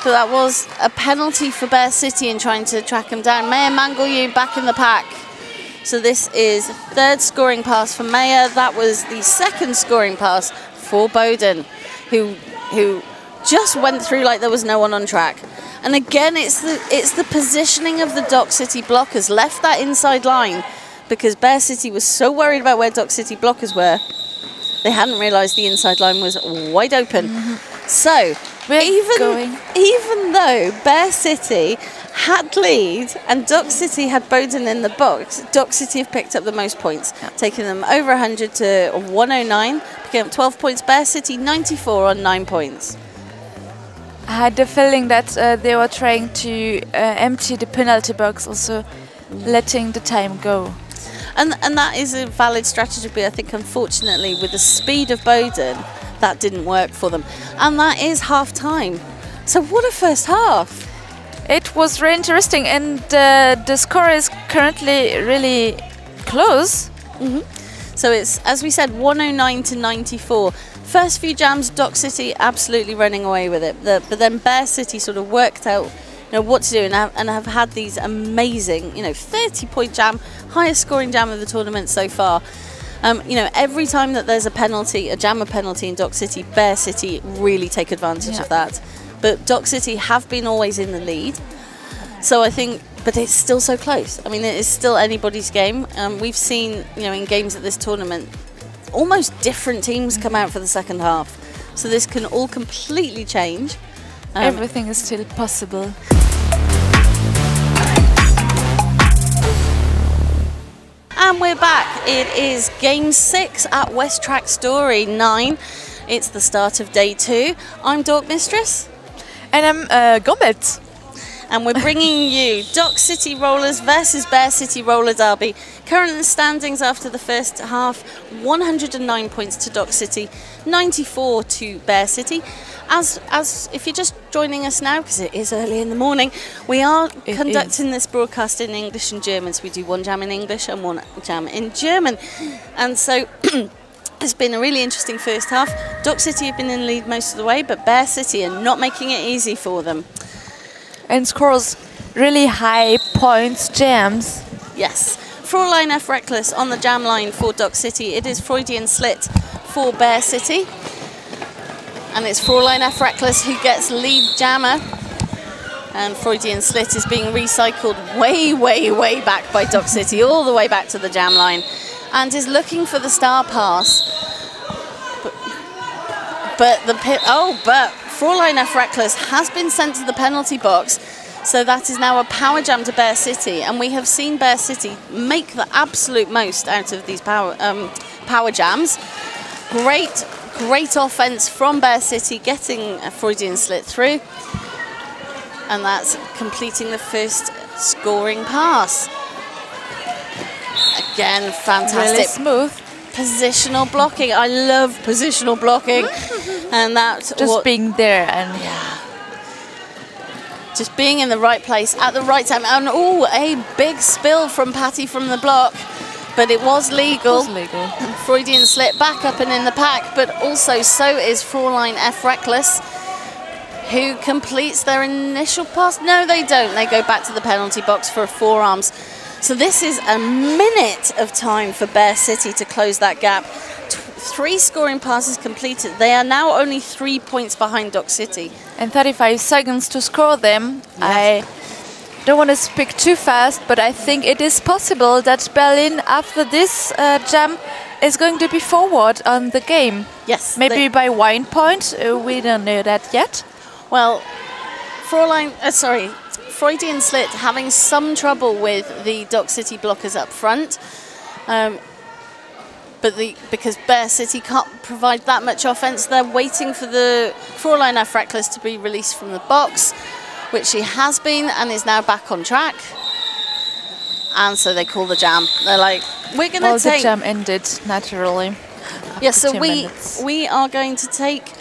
But that was a penalty for Bear City in trying to track him down. Maya Mangalyu back in the pack. So this is 3rd scoring pass for Maya. That was the 2nd scoring pass for Bowden, who just went through like there was no one on track. And again, it's the positioning of the Dock City blockers. Left that inside line because Bear City was so worried about where Dock City blockers were. They hadn't realised the inside line was wide open. So even though Bear City had lead and Dock City had Bowden in the box, Dock City have picked up the most points, taking them over 100 to 109, picking up 12 points. Bear City 94 on 9 points. I had the feeling that they were trying to empty the penalty box, also letting the time go. And that is a valid strategy, but I think unfortunately with the speed of Bowden, that didn't work for them. And that is half time. So what a first half. It was really interesting, and the score is currently really close. So it's, as we said, 109 to 94. First few jams, Dock City absolutely running away with it. But then Bear City sort of worked out, you know, what to do, and have had these amazing, you know, 30-point jam, highest scoring jam of the tournament so far. You know, every time that there's a penalty, a jammer penalty in Dock City, Bear City really take advantage of that. But Dock City have been always in the lead. So I think, but it's still so close. I mean, it is still anybody's game. We've seen, you know, in games at this tournament, almost different teams come out for the second half. So this can all completely change. Everything is still possible. And we're back. It is game 6 at West Track Story 9. It's the start of day 2. I'm Dork Mistress. And I'm Gomet. And we're bringing you Dock City Rollers versus Bear City Roller Derby. Current standings after the first half, 109 points to Dock City, 94 to Bear City. As if you're just joining us now, because it is early in the morning, we are conducting this broadcast in English and German. So we do one jam in English and one jam in German. And so it's been a really interesting first half. Dock City have been in the lead most of the way, but Bear City are not making it easy for them. And scores really high points jams. Yes. Fräulein F. Reckless on the jam line for Dock City. It is Freudian Slit for Bear City. And it's Fräulein F. Reckless who gets lead jammer. And Freudian Slit is being recycled way, way, way back by Dock City, all the way back to the jam line. And is looking for the star pass. But Fräulein F. Reckless has been sent to the penalty box, so that is now a power jam to Bear City, and we have seen Bear City make the absolute most out of these power jams. Great offense from Bear City, getting a Freudian Slit through, and that's completing the first scoring pass. Again, fantastic. Really smooth. Positional blocking. I love positional blocking. And that's just being there and just being in the right place at the right time. And a big spill from Patty from the block, but it was legal. And Freudian Slit back up and in the pack, but also so is Fräulein F. Reckless, who completes their initial pass. No, they don't. They go back to the penalty box for forearms. So this is a minute of time for Bear City to close that gap. 3 scoring passes completed. They are now only 3 points behind Dock City. And 35 seconds to score them. Yes. I don't want to speak too fast, but I think it is possible that Berlin, after this jam, is going to be forward on the game. Yes. Maybe by 1 point. We don't know that yet. Well, Freudian Slit having some trouble with the Dock City blockers up front. But because Bear City can't provide that much offense, they're waiting for the Fräulein F. Reckless to be released from the box, which she has been and is now back on track. And so they call the jam. They're like, we're going to take... the jam ended naturally. Yes, so we are going to take,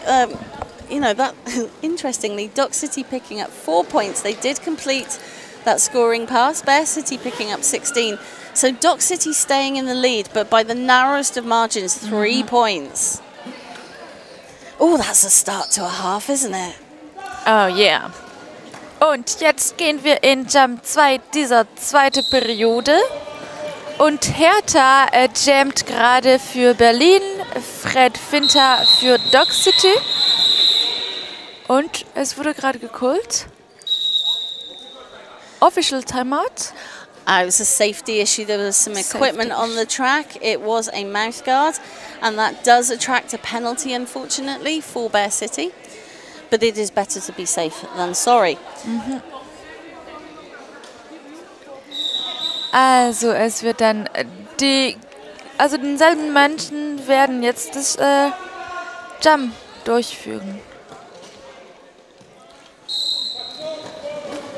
you know, that interestingly, Dock City picking up 4 points. They did complete that scoring pass. Bear City picking up 16. So Dock City staying in the lead, but by the narrowest of margins, 3 points. Oh, that's a start to a half, isn't it? Oh, yeah. Und jetzt gehen wir in Jam 2 dieser zweite Periode. Und Hertha jammt gerade für Berlin, Fred Finter für Dock City. Und es wurde gerade gecallt. Official timeout. It was a safety issue. There was some equipment on the track. It was a mouth guard, and that does attract a penalty, unfortunately, for Bear City. But it is better to be safe than sorry. Also es wird dann denselben Menschen werden jetzt das Jam durchführen.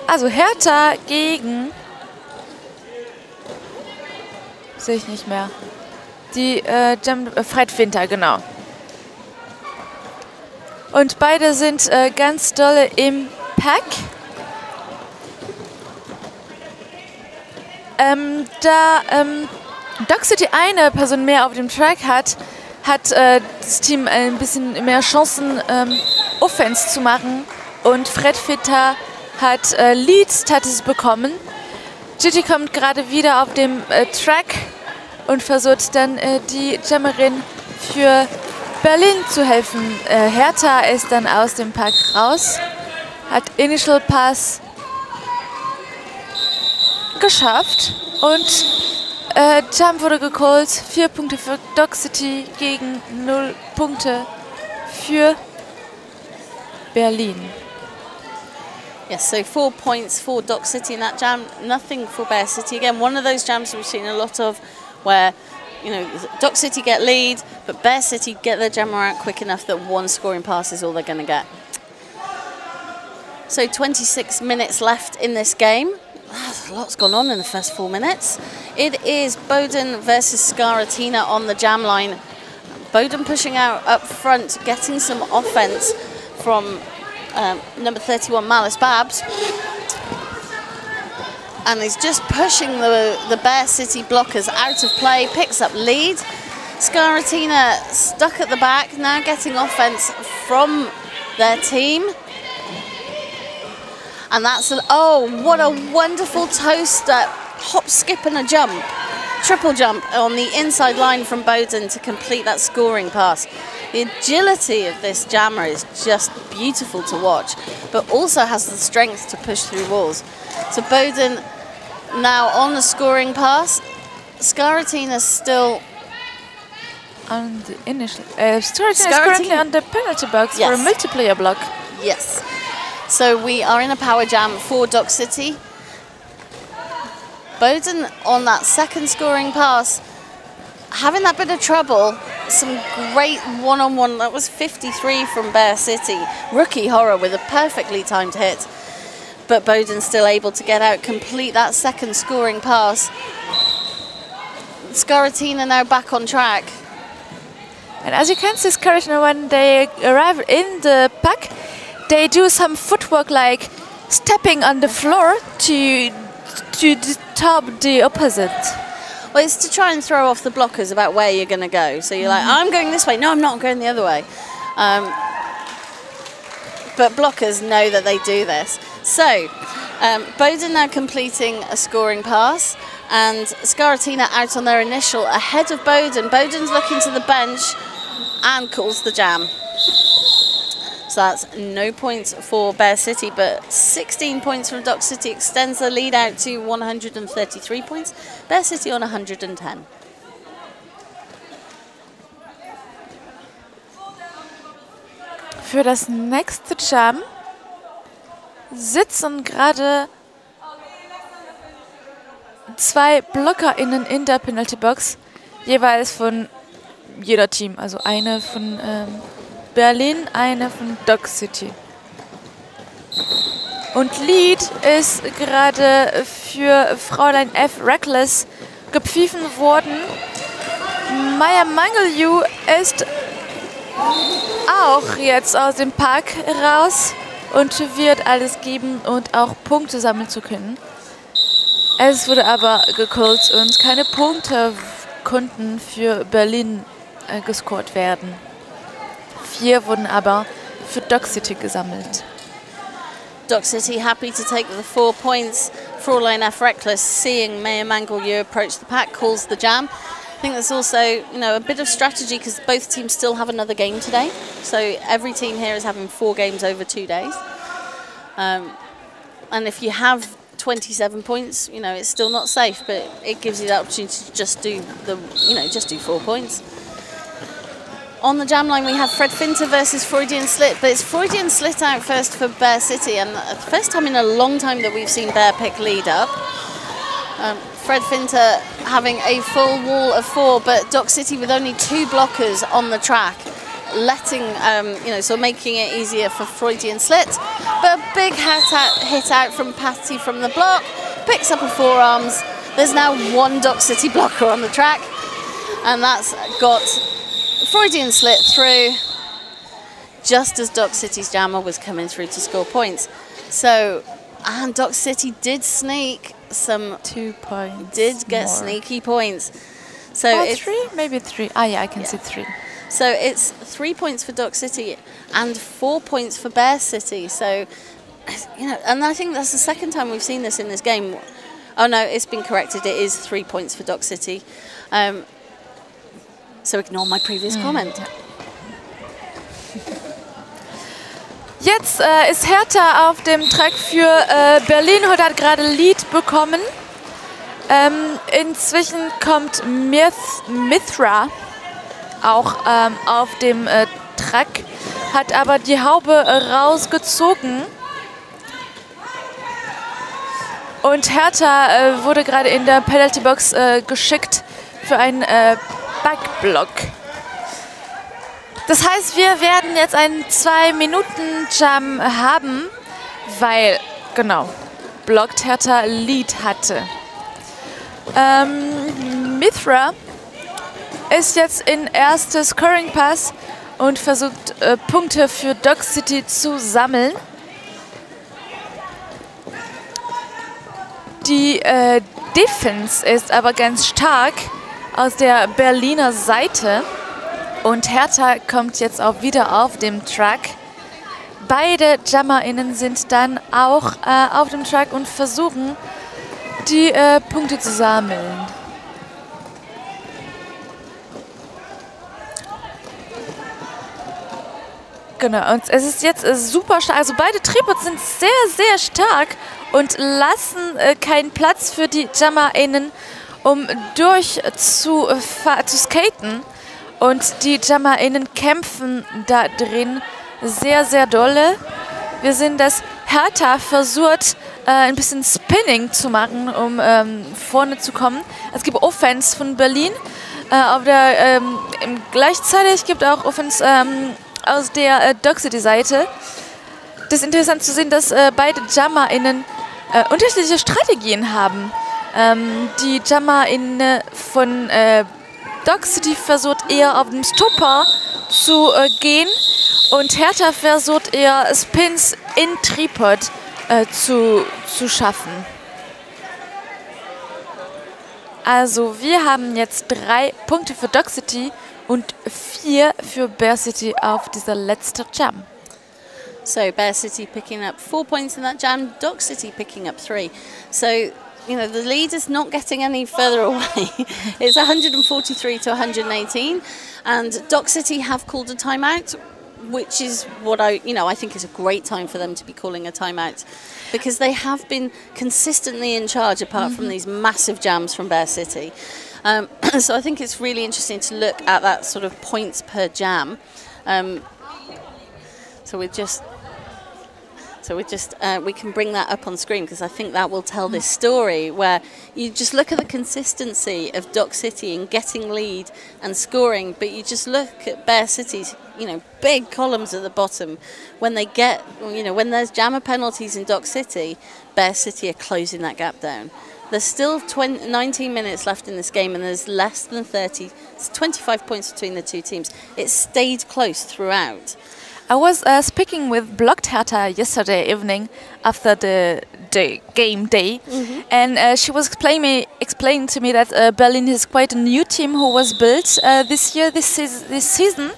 Also Hertha gegen Sehe ich nicht mehr. Die Fred Winter, genau. Und beide sind ganz dolle im Pack. Da Dog City eine Person mehr auf dem Track hat das Team ein bisschen mehr Chancen, Offense zu machen. Und Fred Winter hat Lead Status bekommen. Gigi kommt gerade wieder auf dem Track und versucht dann die Jammerin für Berlin zu helfen. Hertha ist dann aus dem Pack raus, hat Initial Pass geschafft und Jump wurde gecallt. 4 Punkte für Dog City gegen 0 Punkte für Berlin. Yes, so 4 points for Dog City in that jam, nothing for Bear City. Again, one of those jams we've seen a lot of where, you know, Dog City get lead, but Bear City get their jammer out quick enough that one scoring pass is all they're going to get. So 26 minutes left in this game. A lot's gone on in the first 4 minutes. It is Boden versus Skaratina on the jam line. Boden pushing out up front, getting some offense from number 31, Malice Babs. And he's just pushing the Bear City blockers out of play, picks up lead. Skaratina stuck at the back, now getting offense from their team. And that's, oh, what a wonderful toaster. Hop, skip and a jump. Triple jump on the inside line from Boden to complete that scoring pass. The agility of this jammer is just beautiful to watch, but also has the strength to push through walls. So Boden now on the scoring pass. Skaratina's still on the initial. Skaratina is currently on the penalty box for a multiplayer block. Yes. So we are in a power jam for Dog City. Boden on that second scoring pass, having that bit of trouble. Some great one-on-one. That was 53 from Bear City. Rookie Horror with a perfectly timed hit. But Boden's still able to get out, complete that second scoring pass. Skaratina now back on track. And as you can see, Skaratina, when they arrive in the pack, they do some footwork like stepping on the floor to disturb the opposite. Well, it's to try and throw off the blockers about where you're going to go. So you're like, I'm going this way. No, I'm not, I'm going the other way. But blockers know that they do this. So Boden now completing a scoring pass, and Skaratina out on their initial ahead of Boden. Boden's looking to the bench and calls the jam. So that's no points for Bear City, but 16 points from Dog City extends the lead out to 133 points. Bear City on 110. Für das nächste Jam sitzen gerade 2 BlockerInnen in der Penalty Box, jeweils von jeder Team, also eine von Berlin, eine von Dog City. Und Lead ist gerade für Fräulein F. Reckless gepfiffen worden. Maya Mangelju ist auch jetzt aus dem Park raus und wird alles geben und auch Punkte sammeln zu können. Es wurde aber gecallt und keine Punkte konnten für Berlin gescored werden. 4 wurden aber für Dog City gesammelt. Dog City happy to take the 4 points. Fräulein F. Reckless, seeing Maya Mangelju approach the pack, calls the jam. I think there's also, you know, a bit of strategy because both teams still have another game today. So every team here is having 4 games over 2 days. And if you have 27 points, you know, it's still not safe, but it gives you the opportunity to just do just do 4 points. On the jam line we have Fred Finter versus Freudian Slit, but it's Freudian Slit out first for Bear City, and the first time in a long time that we've seen Bear pick lead up. Fred Finter having a full wall of 4, but Dog City with only 2 blockers on the track, letting, so making it easier for Freudian Slit. But a big hit out from Patty from the block, picks up a forearms, There's now one Dock City blocker on the track, and that's got Freudian slip through just as Dock City's jammer was coming through to score points. So, and Dock City did sneak some 2 points. Did get more. Sneaky points. So it's 3, maybe 3. Ah, yeah, I can see 3. So it's 3 points for Dock City and 4 points for Bear City. So, you know, and I think that's the second time we've seen this in this game. Oh no, it's been corrected. It is 3 points for Dock City. So ignore my previous comment. Jetzt ist Hertha auf dem Track für Berlin. Heute hat gerade Lead bekommen. Inzwischen kommt Mithra auch auf dem Track, hat aber die Haube rausgezogen. Und Hertha wurde gerade in der Penalty-Box geschickt für einen Backblock. Das heißt, wir werden jetzt einen 2-Minuten-Jam haben, weil, genau, blockt Hertha Lead hatte. Mithra ist jetzt in erstes Scoring Pass und versucht Punkte für Dock City zu sammeln. Die Defense ist aber ganz stark aus der Berliner Seite. Und Hertha kommt jetzt auch wieder auf dem Track. Beide JammerInnen sind dann auch auf dem Track und versuchen, die Punkte zu sammeln. Genau, und es ist jetzt super stark. Also beide Tripods sind sehr, sehr stark und lassen keinen Platz für die JammerInnen, um durch zu skaten. Und die JammerInnen kämpfen da drin sehr, sehr dolle. Wir sehen, dass Hertha versucht, ein bisschen Spinning zu machen, um vorne zu kommen. Es gibt Offense von Berlin. Gleichzeitig gibt es auch Offense aus der Dock City-Seite. Das ist interessant zu sehen, dass beide JammerInnen unterschiedliche Strategien haben. Die JammerInnen von Dock City versucht eher auf den Stopper zu gehen und Hertha versucht eher Spins in Tripod zu schaffen. Also wir haben jetzt 3 Punkte für Dock City und 4 für Bear City auf dieser letzten Jam. So Bear City picking up 4 points in that jam, Dock City picking up 3. So, you know, the lead is not getting any further away. It's 143 to 118, and Dock City have called a timeout, which is what I think is a great time for them to be calling a timeout, because they have been consistently in charge apart from these massive jams from Bear City. So I think it's really interesting to look at that sort of points per jam. We can bring that up on screen because I think that will tell this story where you just look at the consistency of Dock City in getting lead and scoring, but you just look at Bear City's, big columns at the bottom. When they get, when there's jammer penalties in Dock City, Bear City are closing that gap down. There's still 19 minutes left in this game and there's less than 25 points between the two teams. It's stayed close throughout. I was speaking with Blocked Hertha yesterday evening after the game day, and she was explaining to me that Berlin is quite a new team who was built this season,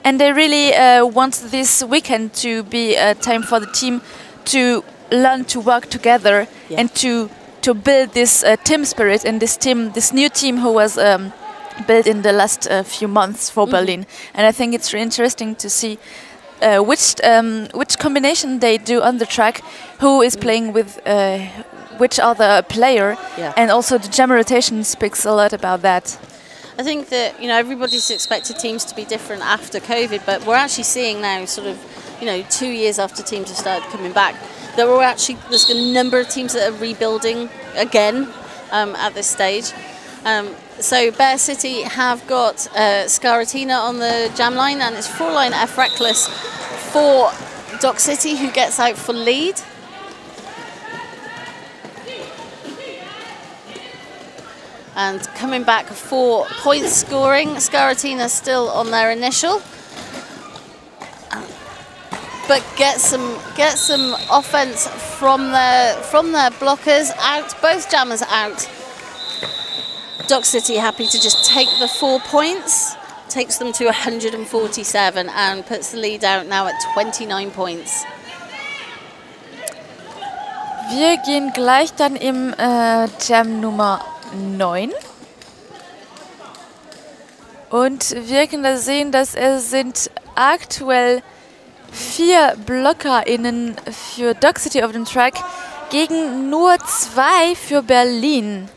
and they really want this weekend to be a time for the team to learn to work together and to build this team spirit and this new team who was built in the last few months for Berlin. And I think it's really interesting to see which combination they do on the track, who is playing with which other player, and also the jam rotation speaks a lot about that. I think that everybody's expected teams to be different after COVID, but we're actually seeing now, sort of 2 years after teams have started coming back, that there's a number of teams that are rebuilding again at this stage. So Bear City have got Scaratina on the jam line, and it's Fräulein F. Reckless for Dock City, who gets out for lead. And coming back for points scoring, Skaratina still on their initial. But get some offense from their blockers out, both jammers out. Dock City happy to just take the 4 points, takes them to 147 and puts the lead out now at 29 points. Wir gehen gleich dann im Jam Nummer 9. Und wir können da sehen, dass es sind aktuell 4 BlockerInnen für Dock City auf dem Track gegen nur 2 für Berlin.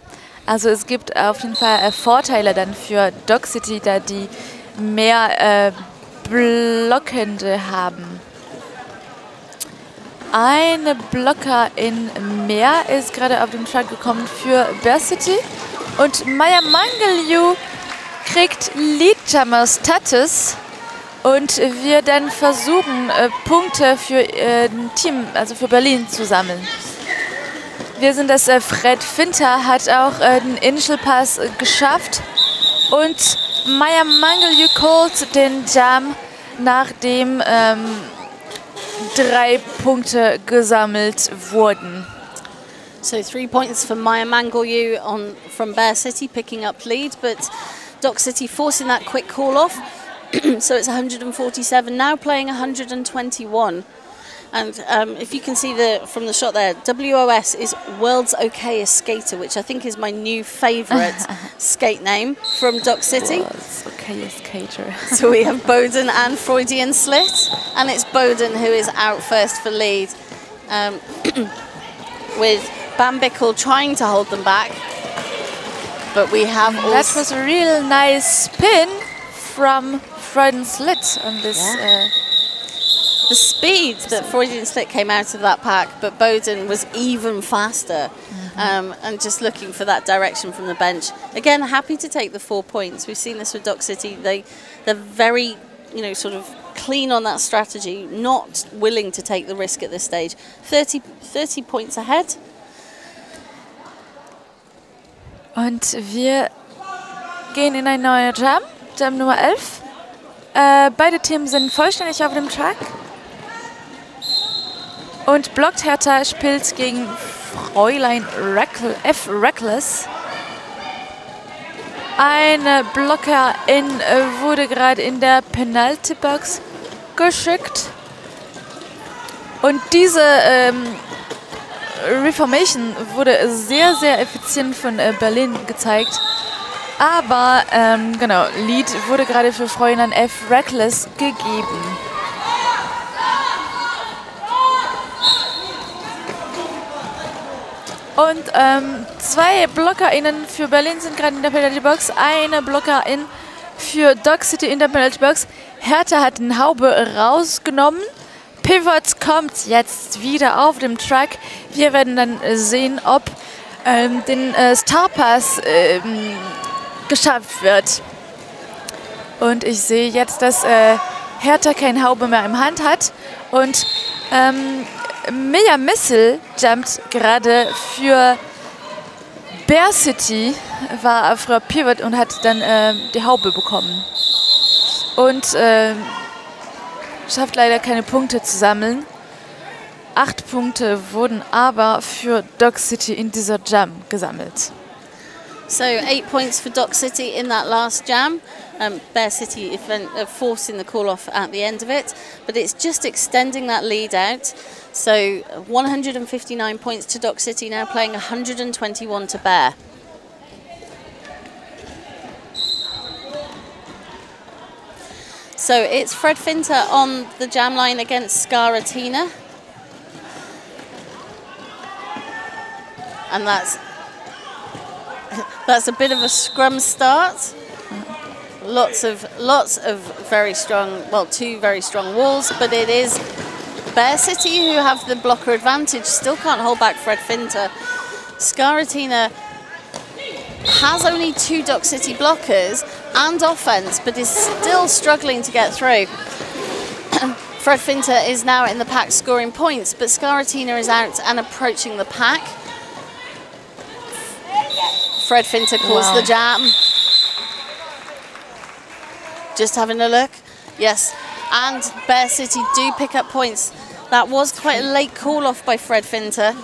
Also es gibt auf jeden Fall Vorteile dann für Dock City, da die mehr Blockende haben. Eine Blockerin mehr ist gerade auf dem Track gekommen für Bear City. Und Maya Mangelju kriegt Leadjammer Status. Und wir dann versuchen, Punkte für ein Team, also für Berlin, zu sammeln. Wir sind das, Fred Finter hat auch den Initial Pass geschafft. Und Maya Mangelju callt den Jam, nachdem 3 Punkte gesammelt wurden. So 3 points for Maya Mangelju from Bear City, picking up lead, but Dock City forcing that quick call off. So it's 147 now, playing 121. And if you can see from the shot there, WOS is World's Okayest Skater, which I think is my new favourite skate name from Dock City. World's Okayest Skater. So we have Bowden and Freudian Slit, and it's Bowden who is out first for lead, with Bambickle trying to hold them back. But we have also... That was a real nice spin from Freudian Slit on this. Yeah. The speed that Freudian Slit came out of that pack, but Bowden was even faster, and just looking for that direction from the bench. Again, happy to take the 4 points. We've seen this with Dock City. They're very, sort of clean on that strategy, not willing to take the risk at this stage. 30 points ahead. Und wir gehen in ein neuer Jam, Jam Nummer 11. Beide Teams sind vollständig auf dem Track. Und blockt Hertha spielt gegen Fräulein F. Reckless. Eine Blockerin wurde gerade in der Penalty-Box geschickt. Und diese Reformation wurde sehr, sehr effizient von Berlin gezeigt. Aber, genau, Lead wurde gerade für Fräulein F. Reckless gegeben. Und 2 BlockerInnen für Berlin sind gerade in der Penalty-Box. Eine Blockerin für Dock City in der Penalty-Box. Hertha hat den Haube rausgenommen. Pivot kommt jetzt wieder auf dem Track. Wir werden dann sehen, ob den Starpass geschafft wird. Und ich sehe jetzt, dass Hertha keine Haube mehr im Hand hat. Und Mia Missel jumpt gerade für Bear City, war früher Pivot und hat dann die Haube bekommen. Und schafft leider keine Punkte zu sammeln. 8 Punkte wurden aber für Dock City in dieser Jam gesammelt. So 8 points for Dock City in that last jam. Bear City forcing the call off at the end of it, but it's just extending that lead out. So 159 points to Dock City now, playing 121 to Bear. So it's Fred Finter on the jam line against Skaratina. And that's a bit of a scrum start. Lots of very strong, well, 2 very strong walls, but it is Bear City who have the blocker advantage. Still can't hold back Fred Finter. Skaratina has only 2 Dock City blockers and offense, but is still struggling to get through. Fred Finter is now in the pack scoring points, but Skaratina is out and approaching the pack. Fred Finter calls the jam. Just having a look. Yes, and Bear City do pick up points. That was quite a late call off by Fred Finter,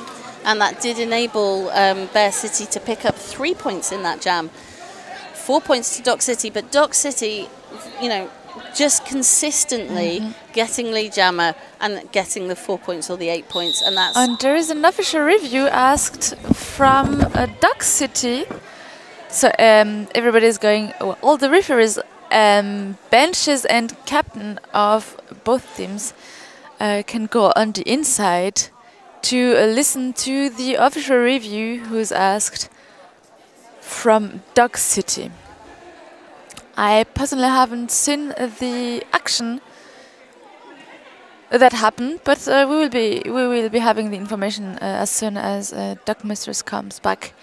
and that did enable Bear City to pick up 3 points in that jam. 4 points to Dock City, but Dock City, you know, just consistently getting lead jammer and getting the 4 points or the 8 points, and that's... And there is an official review asked from Dock City. So everybody's going, well, all the referees, benches and captain of both teams can go on the inside to listen to the official review who's asked from Dock City. I personally haven't seen the action that happened, but we will be having the information as soon as Dock Mistress comes back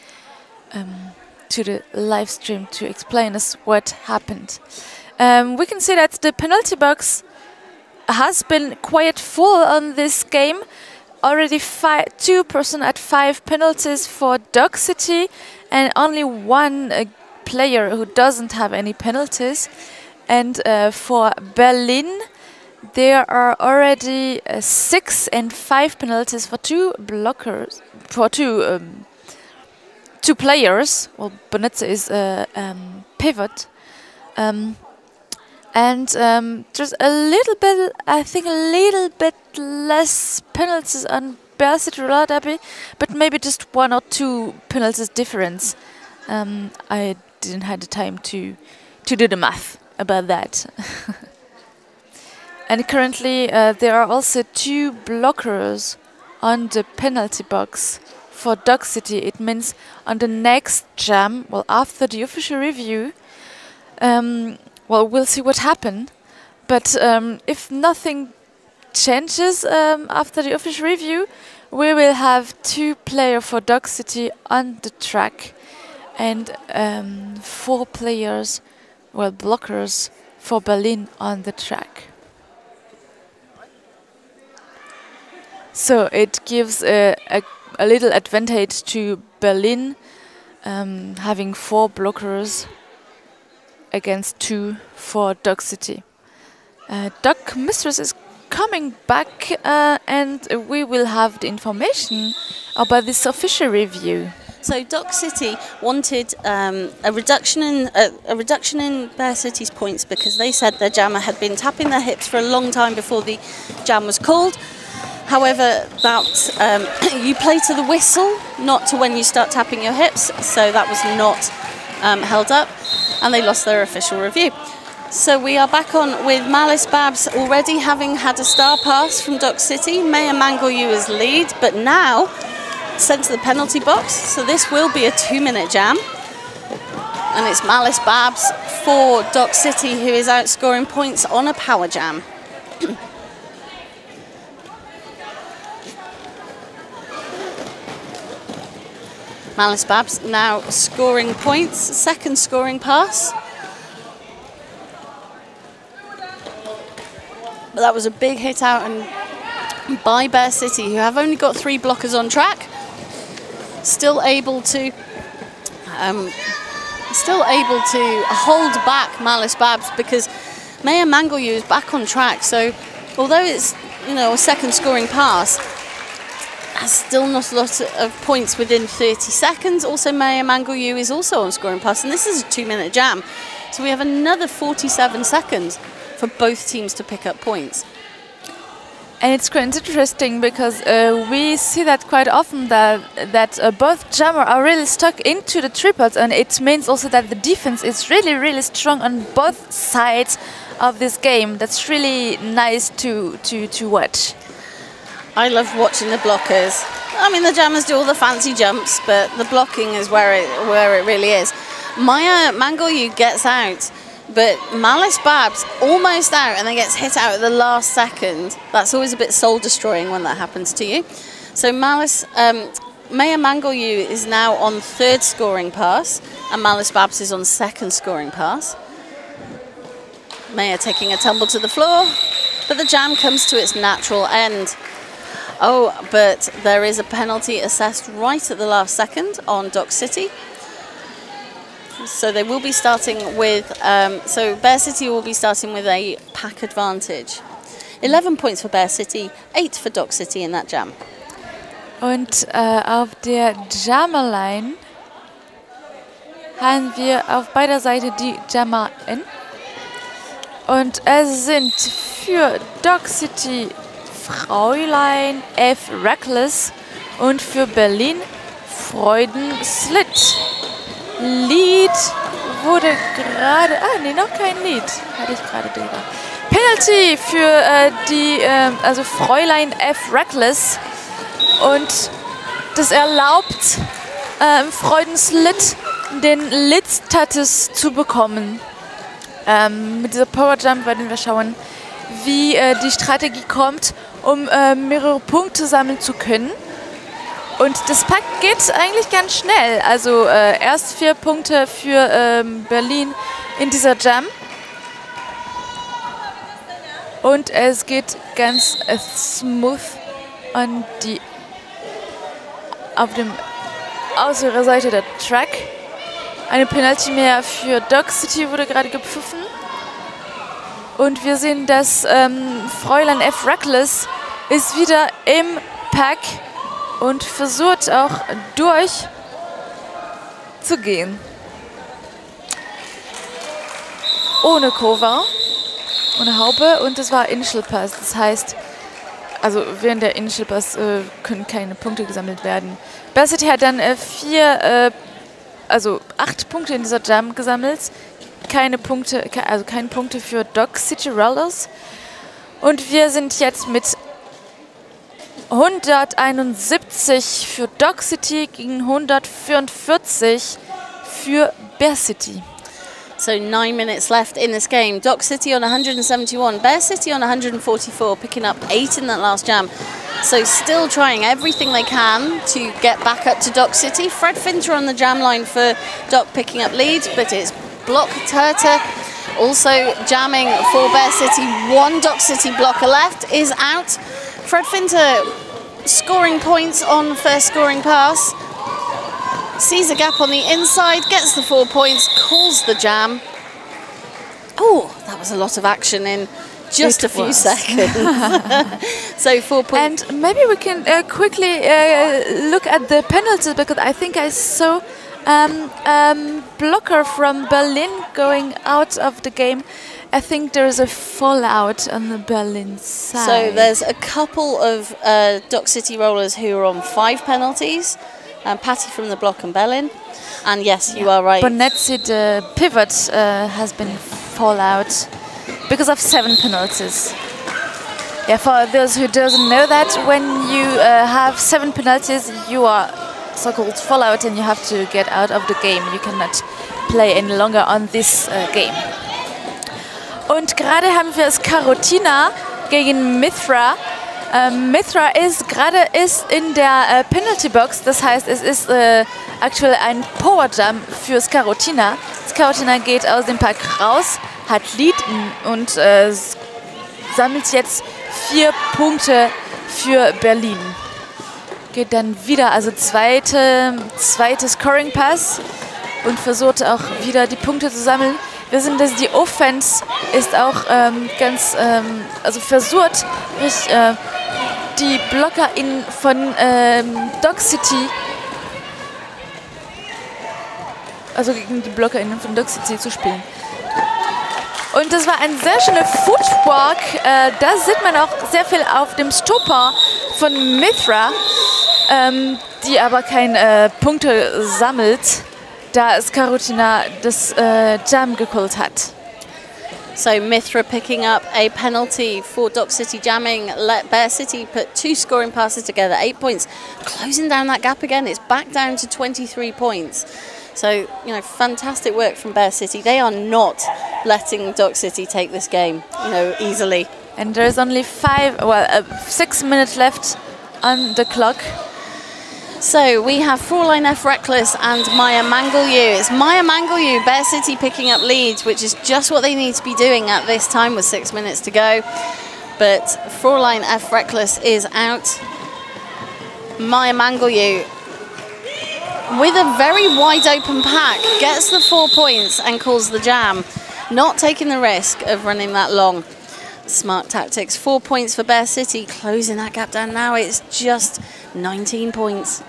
to the live stream to explain us what happened. We can see that the penalty box has been quite full on this game. Already 2 person at 5 penalties for Dock City, and only 1 player who doesn't have any penalties. And for Berlin, there are already 6 and 5 penalties for 2 blockers, for 2 players. Well, Bonetze is pivot. And there's a little bit, I think a little bit less penalties on Bear City Roller Derby, but maybe just 1 or 2 penalties difference. I didn't have the time to do the math about that. And currently there are also 2 blockers on the penalty box for Dock City. It means on the next jam, well, after the official review, well, we'll see what happened. But if nothing changes after the official review, we will have 2 players for Dock City on the track and 4 players, well, blockers for Berlin on the track. So it gives a little advantage to Berlin having 4 blockers against 2 for Dock City. Dock Mistress is coming back and we will have the information about this official review. So Dock City wanted a reduction in Bear City's points because they said their jammer had been tapping their hips for a long time before the jam was called. However, that you play to the whistle, not to when you start tapping your hips, so that was not held up, and they lost their official review. So we are back on with Malice Babs already having had a star pass from Dock City. Maya Mangolyu is lead, but now sent to the penalty box, so this will be a 2-minute jam. And it's Malice Babs for Dock City who is outscoring points on a power jam. Malice Babs now scoring points, second scoring pass. But that was a big hit out and by Bear City, who have only got 3 blockers on track. Still able to hold back Malice Babs because Maya Mangolyu is back on track. So although it's, you know, a second scoring pass, that's still not a lot of points within 30 seconds. Also, Maya Mangolyu is also on scoring pass, and this is a 2-minute jam. So we have another 47 seconds for both teams to pick up points. And it's quite interesting because we see that quite often that both jammers are really stuck into the triples, and it means also that the defense is really, really strong on both sides of this game. That's really nice to watch. I love watching the blockers. I mean, the jammers do all the fancy jumps, but the blocking is where it really is. Maya Mangolyu gets out, but Malice Babs almost out and then gets hit out at the last second. That's always a bit soul-destroying when that happens to you. So Maya Mangolyu is now on 3rd scoring pass, and Malice Babs is on 2nd scoring pass. Maya taking a tumble to the floor, but the jam comes to its natural end. Oh, but there is a penalty assessed right at the last second on Dock City. So they will be starting with, so Bear City will be starting with a pack advantage. 11 points for Bear City, 8 for Dock City in that jam. Und auf der Jammerline haben wir auf beider Seite die JammerInnen. Und es sind für Dock City Fräulein F. Reckless und für Berlin Freuden Slit. Lead wurde gerade... Ah, nee, noch kein Lead. Hatte ich gerade gedacht. Penalty für also Fräulein F. Reckless. Und das erlaubt Freuden Slit den Lid-Status zu bekommen. Mit dieser Power Jump werden wir schauen, wie die Strategie kommt, um mehrere Punkte sammeln zu können. Und das Pack geht eigentlich ganz schnell. Also erst 4 Punkte für Berlin in dieser Jam. Und es geht ganz smooth an die auf dem aus ihrer Seite der Track. Eine Penalty mehr für Dock City wurde gerade gepfiffen. Und wir sehen, dass Fräulein F. Reckless ist wieder im Pack und versucht auch durchzugehen. Ohne Cover, ohne Haube, und das war Initial Pass. Das heißt, also während der Initial Pass können keine Punkte gesammelt werden. Bear City hat dann 8 Punkte in dieser Jam gesammelt. Keine Punkte, also keine Punkte für Dock City Rollers. Und wir sind jetzt mit 171 für Dock City gegen 144 für Bear City. So 9 minutes left in this game. Dock City on 171, Bear City on 144, picking up 8 in that last jam. So still trying everything they can to get back up to Dock City. Fred Finter on the jam line for Dock picking up lead, but it's Block Turter also jamming for Bear City. 1 Dock City blocker left is out. Fred Finter scoring points on first scoring pass. Sees a gap on the inside, gets the 4 points, calls the jam. Oh, that was a lot of action in just a few seconds. So 4 points. And maybe we can quickly look at the penalty, because I think I saw blocker from Berlin going out of the game. I think there is a fallout on the Berlin side. So there's a couple of Dock City rollers who are on 5 penalties. Patty from the block and Berlin. And yes, you are right. Bonetzi, the pivot, has been fallout because of 7 penalties. Yeah, for those who doesn't know that, when you have 7 penalties, you are so-called fallout and you have to get out of the game. You cannot play any longer on this game. Und gerade haben wir es Karotina gegen Mithra. Mithra ist in der Penalty Box, das heißt, es ist aktuell ein Power Jump für Skarotina. Skarotina geht aus dem Pack raus, hat Lead und sammelt jetzt 4 Punkte für Berlin. Geht dann wieder, also zweite Scoring Pass und versucht auch wieder die Punkte zu sammeln. Wir sehen, dass die Offense ist auch also versucht, die BlockerInnen von Dock City, also gegen die BlockerInnen von Dock City zu spielen. Und das war ein sehr schöner Footwork. Da sieht man auch sehr viel auf dem Stopper von Mithra, die aber keine Punkte sammelt, da Skarotina das Jam gecallt hat. So Mithra picking up a penalty for Dock City jamming. Let Bear City put 2 scoring passes together, 8 points. Closing down that gap again, it's back down to 23 points. So, you know, fantastic work from Bear City. They are not letting Dock City take this game, you know, easily. And there's only 6 minutes left on the clock. So we have Fräulein F. Reckless and Maya Mangelyu. It's Maya Mangelyu, Bear City picking up leads, which is just what they need to be doing at this time with 6 minutes to go. But Fräulein F. Reckless is out. Maya Mangelyu with a very wide open pack, gets the 4 points and calls the jam, not taking the risk of running that long. Smart tactics. 4 points for Bear City, closing that gap down now. It's just 19 points.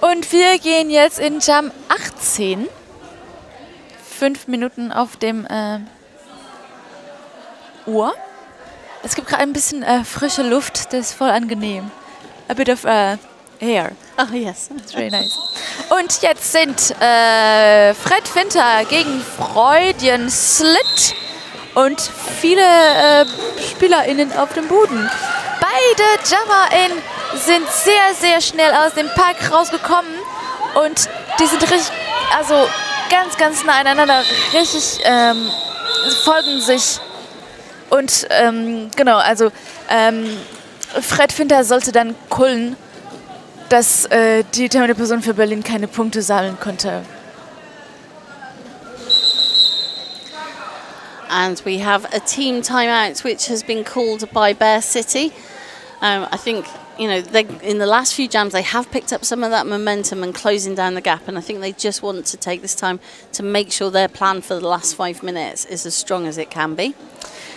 Und wir gehen jetzt in Jam 18. 5 Minuten auf dem Uhr. Es gibt gerade ein bisschen frische Luft, das ist voll angenehm. A bit of air. Oh yes. It's really nice. Und jetzt sind Fred Finter gegen Freudian Slit und viele SpielerInnen auf dem Boden. Beide JammerInnen sind sehr, sehr schnell aus dem Park rausgekommen und die sind richtig, also ganz, ganz nah aneinander, richtig folgen sich. Und genau, also Fred Finter sollte dann kullen, dass die determinierte Person für Berlin keine Punkte sammeln konnte. And we have a team timeout which has been called by Bear City. I think, you know, in the last few jams they have picked up some of that momentum and closing down the gap, and I think they just want to take this time to make sure their plan for the last 5 minutes is as strong as it can be.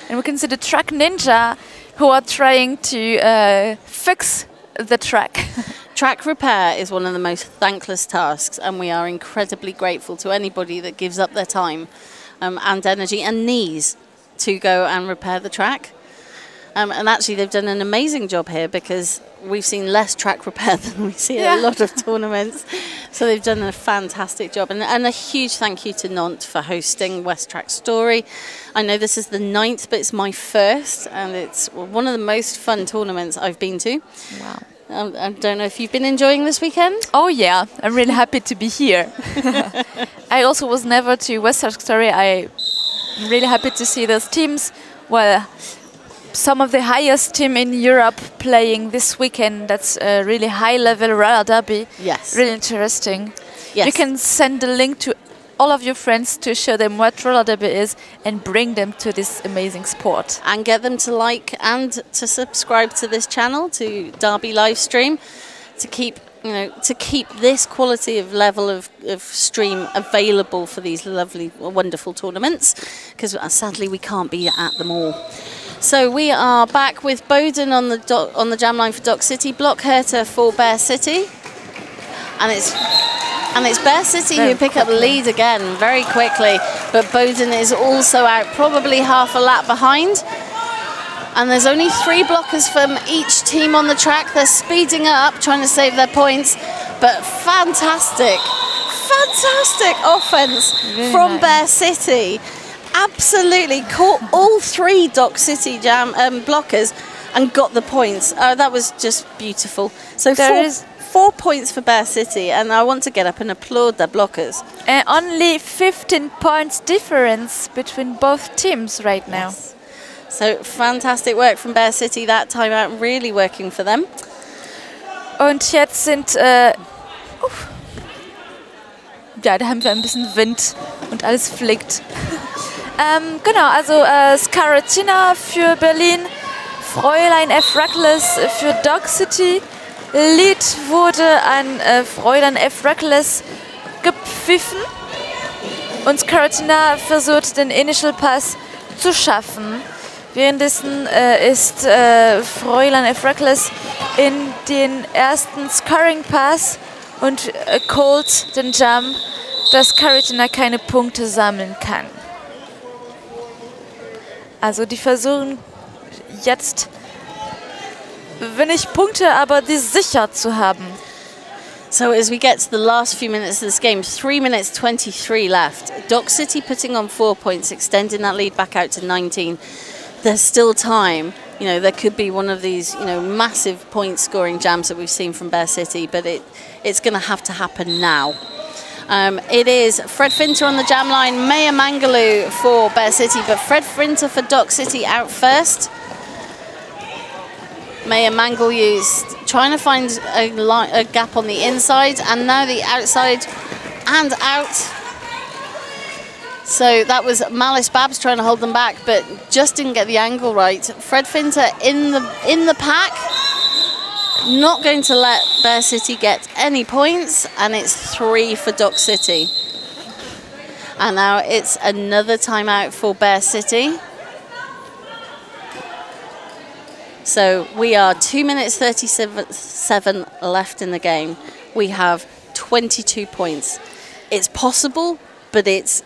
And we can see the track ninja who are trying to fix the track. Track repair is one of the most thankless tasks, and we are incredibly grateful to anybody that gives up their time and energy and knees to go and repair the track. And actually they've done an amazing job here, because we've seen less track repair than we see at a lot of tournaments. So they've done a fantastic job. And a huge thank you to Nantes for hosting West Track Story. I know this is the 9th, but it's my first, and it's one of the most fun tournaments I've been to. Wow. I don't know if you've been enjoying this weekend? Oh yeah, I'm really happy to be here. I also was never to West Track Story. I'm really happy to see those teams. Well, some of the highest team in Europe playing this weekend. That's a really high-level roller derby. Yes. Really interesting. Yes. You can send a link to all of your friends to show them what roller derby is and bring them to this amazing sport. And get them to like and to subscribe to this channel, to Derby Livestream, to keep, you know, to keep this quality of level of stream available for these lovely, wonderful tournaments, because sadly we can't be at them all. So we are back with Bowden on the jam line for Dock City, Block Herter for Bear City, and it's Bear City who pick up the lead again very quickly, but Bowden is also out, probably half a lap behind. And there's only 3 blockers from each team on the track. They're speeding up, trying to save their points, but fantastic offense from Bear City. Absolutely caught all 3 Dock City jam blockers and got the points. That was just beautiful. So there is 4 points for Bear City, and I want to get up and applaud their blockers. Only 15 points difference between both teams right now. Yes. So fantastic work from Bear City that time out, really working for them. Und jetzt sind ja, da haben wir ein bisschen Wind und alles fliegt. Genau, also Scaratina für Berlin, Fräulein F. Reckless für Dock City. Lead wurde an Fräulein F. Reckless gepfiffen und Scaratina versucht, den Initial Pass zu schaffen. Währenddessen ist Fräulein F. Reckless in den ersten Scoring Pass und callt den Jump, dass Scaratina keine Punkte sammeln kann. Also die versuchen jetzt, wenn nicht Punkte, aber die sicher zu haben. So as we get to the last few minutes of this game, 3 minutes 23 left. Dock City putting on 4 points, extending that lead back out to 19. There's still time. You know, there could be one of these, you know, massive point scoring jams that we've seen from Bear City, but it's going to have to happen now. It is Fred Finter on the jam line, Maya Mangaloo for Bear City, but Fred Finter for Dock City out first. Maya Mangaloo trying to find a gap on the inside, and now the outside and out. So that was Malice Babs trying to hold them back, but just didn't get the angle right. Fred Finter in the pack, not going to let Bear City get any points, and it's 3 for Dock City. And now it's another timeout for Bear City. So we are 2 minutes 37 left in the game. We have 22 points. It's possible, but it's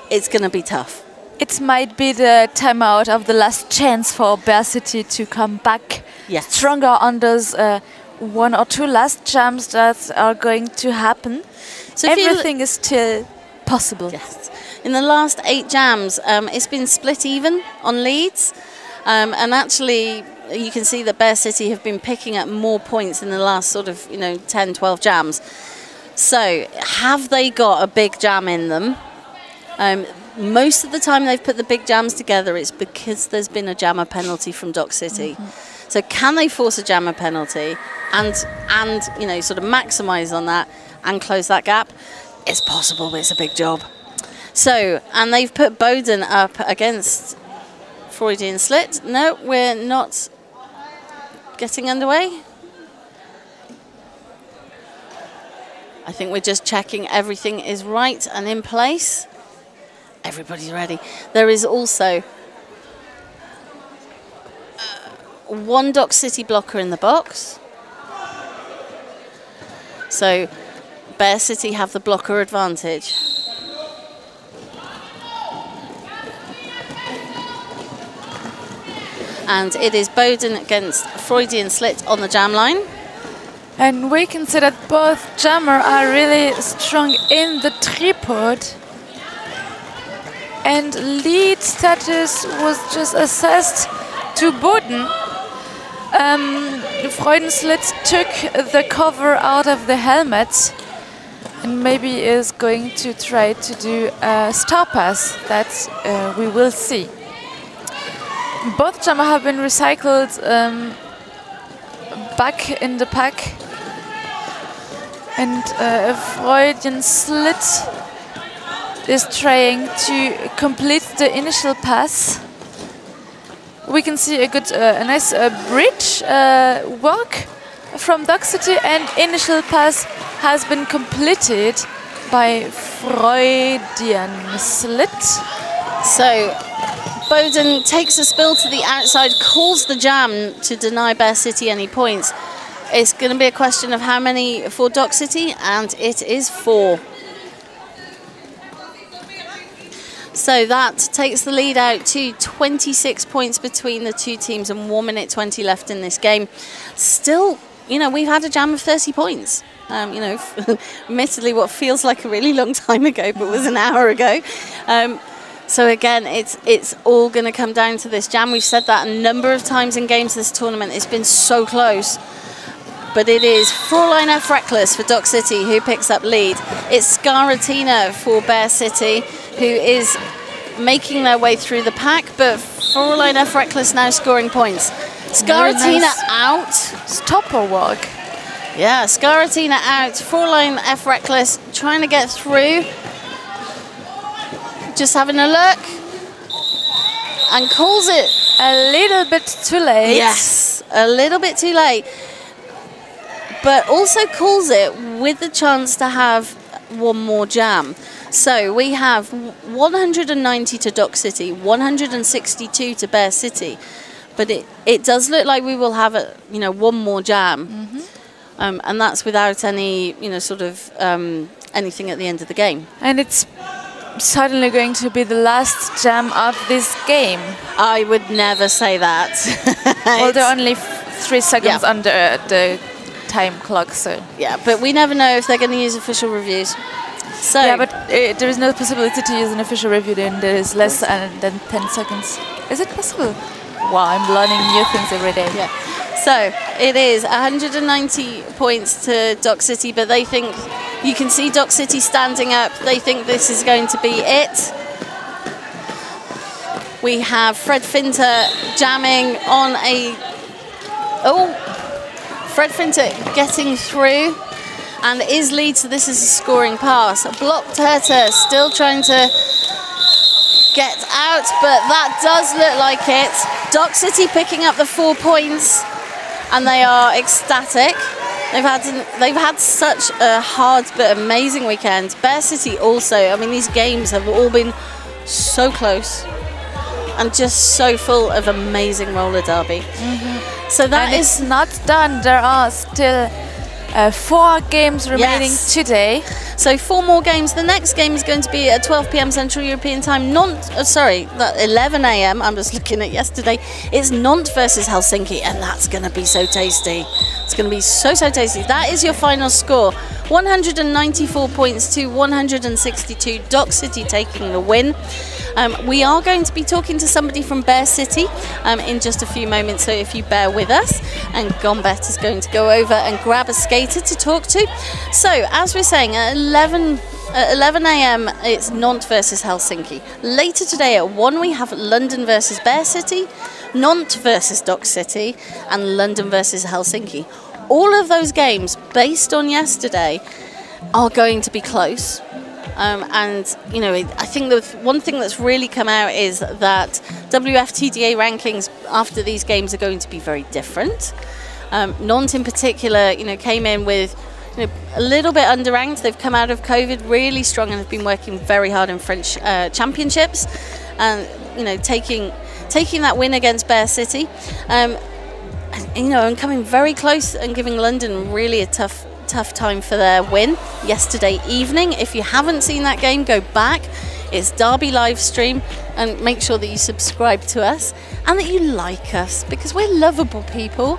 going to be tough. It might be the timeout of the last chance for Bear City to come back stronger on those 1 or 2 last jumps that are going to happen. So everything is still possible. Yes. In the last 8 jams, it's been split even on leads. And actually, you can see that Bear City have been picking up more points in the last sort of, 10, 12 jams. So have they got a big jam in them? Most of the time they've put the big jams together, it's because there's been a jammer penalty from Dock City. So can they force a jammer penalty and sort of maximise on that and close that gap? It's possible, but it's a big job. So, and they've put Bowden up against Freudian Slit. No, we're not getting underway. I think we're just checking everything is right and in place. Everybody's ready. There is also 1 Dock City blocker in the box. So Bear City have the blocker advantage. And it is Bowden against Freudian Slit on the jam line. And we can see that both jammer are really strong in the tripod. And lead status was just assessed to Bowden. Freudian Slit took the cover out of the helmet and maybe is going to try to do a star pass that we will see. Both jammer have been recycled back in the pack, and Freudian Slit is trying to complete the initial pass. We can see a good, a nice bridge work from Dock City, and initial pass has been completed by Freudian Slit. So Bowden takes a spill to the outside, calls the jam to deny Bear City any points. It's going to be a question of how many for Dock City, and it is 4. So that takes the lead out to 26 points between the two teams and 1 minute 20 left in this game. Still, we've had a jam of 30 points. Admittedly what feels like a really long time ago, but was an hour ago. So again, it's all going to come down to this jam. We've said that a number of times in games this tournament. It's been so close. But it is Fräulein F. Reckless for Dock City who picks up lead. It's Skaratina for Bear City who is making their way through the pack, but Fräulein F. Reckless now scoring points. Skaratina nice out. Stopper walk. Yeah, Skaratina out. Fräulein F. Reckless trying to get through. Just having a look. And calls it. A little bit too late. Yes, a little bit too late. But also calls it with the chance to have one more jam. So we have 190 to Dock City, 162 to Bear City. But it does look like we will have one more jam. Mm-hmm. And that's without any, anything at the end of the game. And it's suddenly going to be the last jam of this game. I would never say that. Well, there are only 3 seconds under the time clock, so yeah, but we never know if they're going to use official reviews. So yeah, but there is no possibility to use an official review then there is less than 10 seconds. Is it possible? Wow, I'm learning new things every day. Yeah. So it is 190 points to Dock City, but they think, you can see Dock City standing up. They think this is going to be it. We have Fred Finter jamming on a Fred Finter getting through and is lead, so this is a scoring pass. Blocked Herter still trying to get out, but that does look like it. Dock City picking up the 4 points and they are ecstatic. They've had such a hard but amazing weekend. Bear City also. I mean, these games have all been so close and just so full of amazing roller derby. So that and it's not done. There are still 4 games remaining today. So 4 more games. The next game is going to be at 12 p.m. Central European Time. 11 a.m. I'm just looking at yesterday. It's Nantes versus Helsinki, and that's going to be so tasty. It's going to be so tasty. That is your final score. 194 points to 162. Dock City taking the win. We are going to be talking to somebody from Bear City in just a few moments, so if you bear with us, and Gombet is going to go over and grab a skater to talk to. So, as we're saying, at 11 a.m. it's Nantes versus Helsinki. Later today at 1 we have London versus Bear City, Nantes versus Dock City, and London versus Helsinki. All of those games, based on yesterday, are going to be close. And, you know, I think the one thing that's really come out is that WFTDA rankings after these games are going to be very different. Nantes in particular, you know, came in with a little bit underranked. They've come out of COVID really strong and have been working very hard in French championships, and you know, taking that win against Bear City, you know, and coming very close and giving London really a tough time for their win yesterday evening. If you haven't seen that game, go back. It's Derby live stream, and make sure that you subscribe to us and that you like us, because we're lovable people.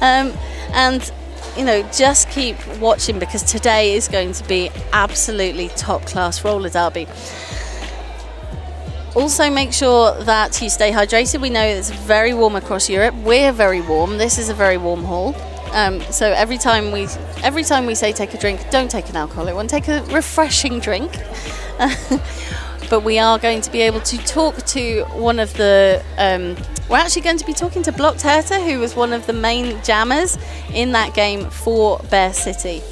And you know, just keep watching, because today is going to be absolutely top class roller derby. Also, make sure that you stay hydrated. We know it's very warm across Europe. We're very warm. This is a very warm hall. So every time we say take a drink, don't take an alcoholic one. Take a refreshing drink. But we are going to be able to talk to one of the. We're actually going to be talking to Blocked Hertha, who was one of the main jammers in that game for Bear City.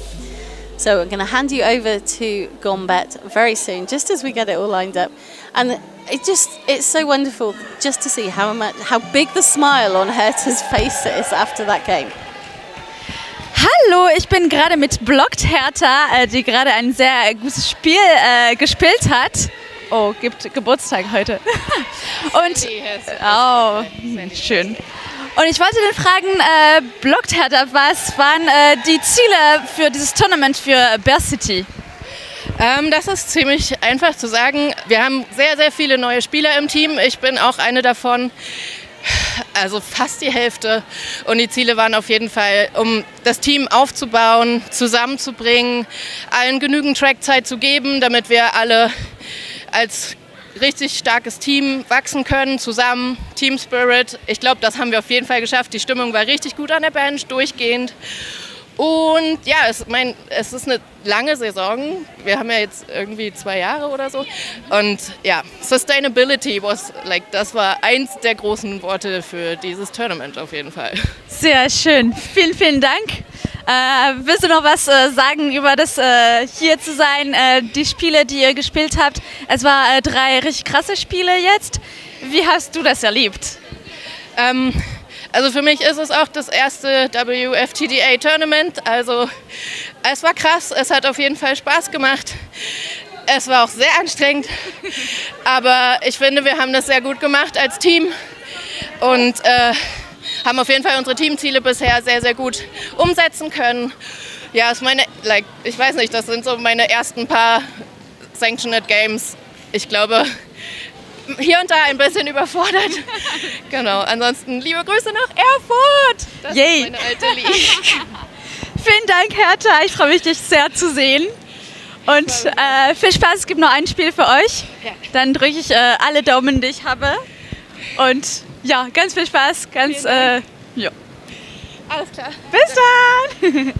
So I'm going to hand you over to Gombet very soon, just as we get it all lined up. And it's so wonderful just to see how big the smile on Hertha's face is after that game. Hallo, ich bin gerade mit Blocked Hertha, die gerade ein sehr gutes Spiel gespielt hat. Oh, gibt Geburtstag heute. Und oh, schön. Und ich wollte dann fragen, Blocked Hertha, was waren die Ziele für dieses Tournament für Bear City? Das ist ziemlich einfach zu sagen. Wir haben sehr, sehr viele neue Spieler im Team. Ich bin auch eine davon. Also fast die Hälfte. Und die Ziele waren auf jeden Fall, um das Team aufzubauen, zusammenzubringen, allen genügend Trackzeit zu geben, damit wir alle als richtig starkes Team wachsen können, zusammen, Team Spirit. Ich glaube, das haben wir auf jeden Fall geschafft. Die Stimmung war richtig gut an der Bench, durchgehend. Und ja, es ist eine lange Saison. Wir haben ja jetzt irgendwie 2 Jahre oder so. Und ja, Sustainability das war eins der großen Worte für dieses Tournament auf jeden Fall. Sehr schön. Vielen, vielen Dank. Willst du noch was sagen über das hier zu sein, die Spiele, die ihr gespielt habt? Es war 3 richtig krasse Spiele jetzt. Wie hast du das erlebt? Also für mich ist es auch das erste WFTDA Tournament. Also es war krass, es hat auf jeden Fall Spaß gemacht. Es war auch sehr anstrengend, aber ich finde, wir haben das sehr gut gemacht als Team und haben auf jeden Fall unsere Teamziele bisher sehr, sehr gut umsetzen können. Ja, ich weiß nicht, das sind so meine ersten paar Sanctioned Games. Ich glaube, hier und da ein bisschen überfordert. Genau, ansonsten liebe Grüße nach Erfurt. Das ist meine alte League. Vielen Dank, Hertha. Ich freue mich, dich sehr zu sehen. Und viel Spaß. Es gibt noch ein Spiel für euch. Ja. Dann drücke ich alle Daumen, die ich habe. Und ja, ganz viel Spaß. Ja. Alles klar. Bis dann.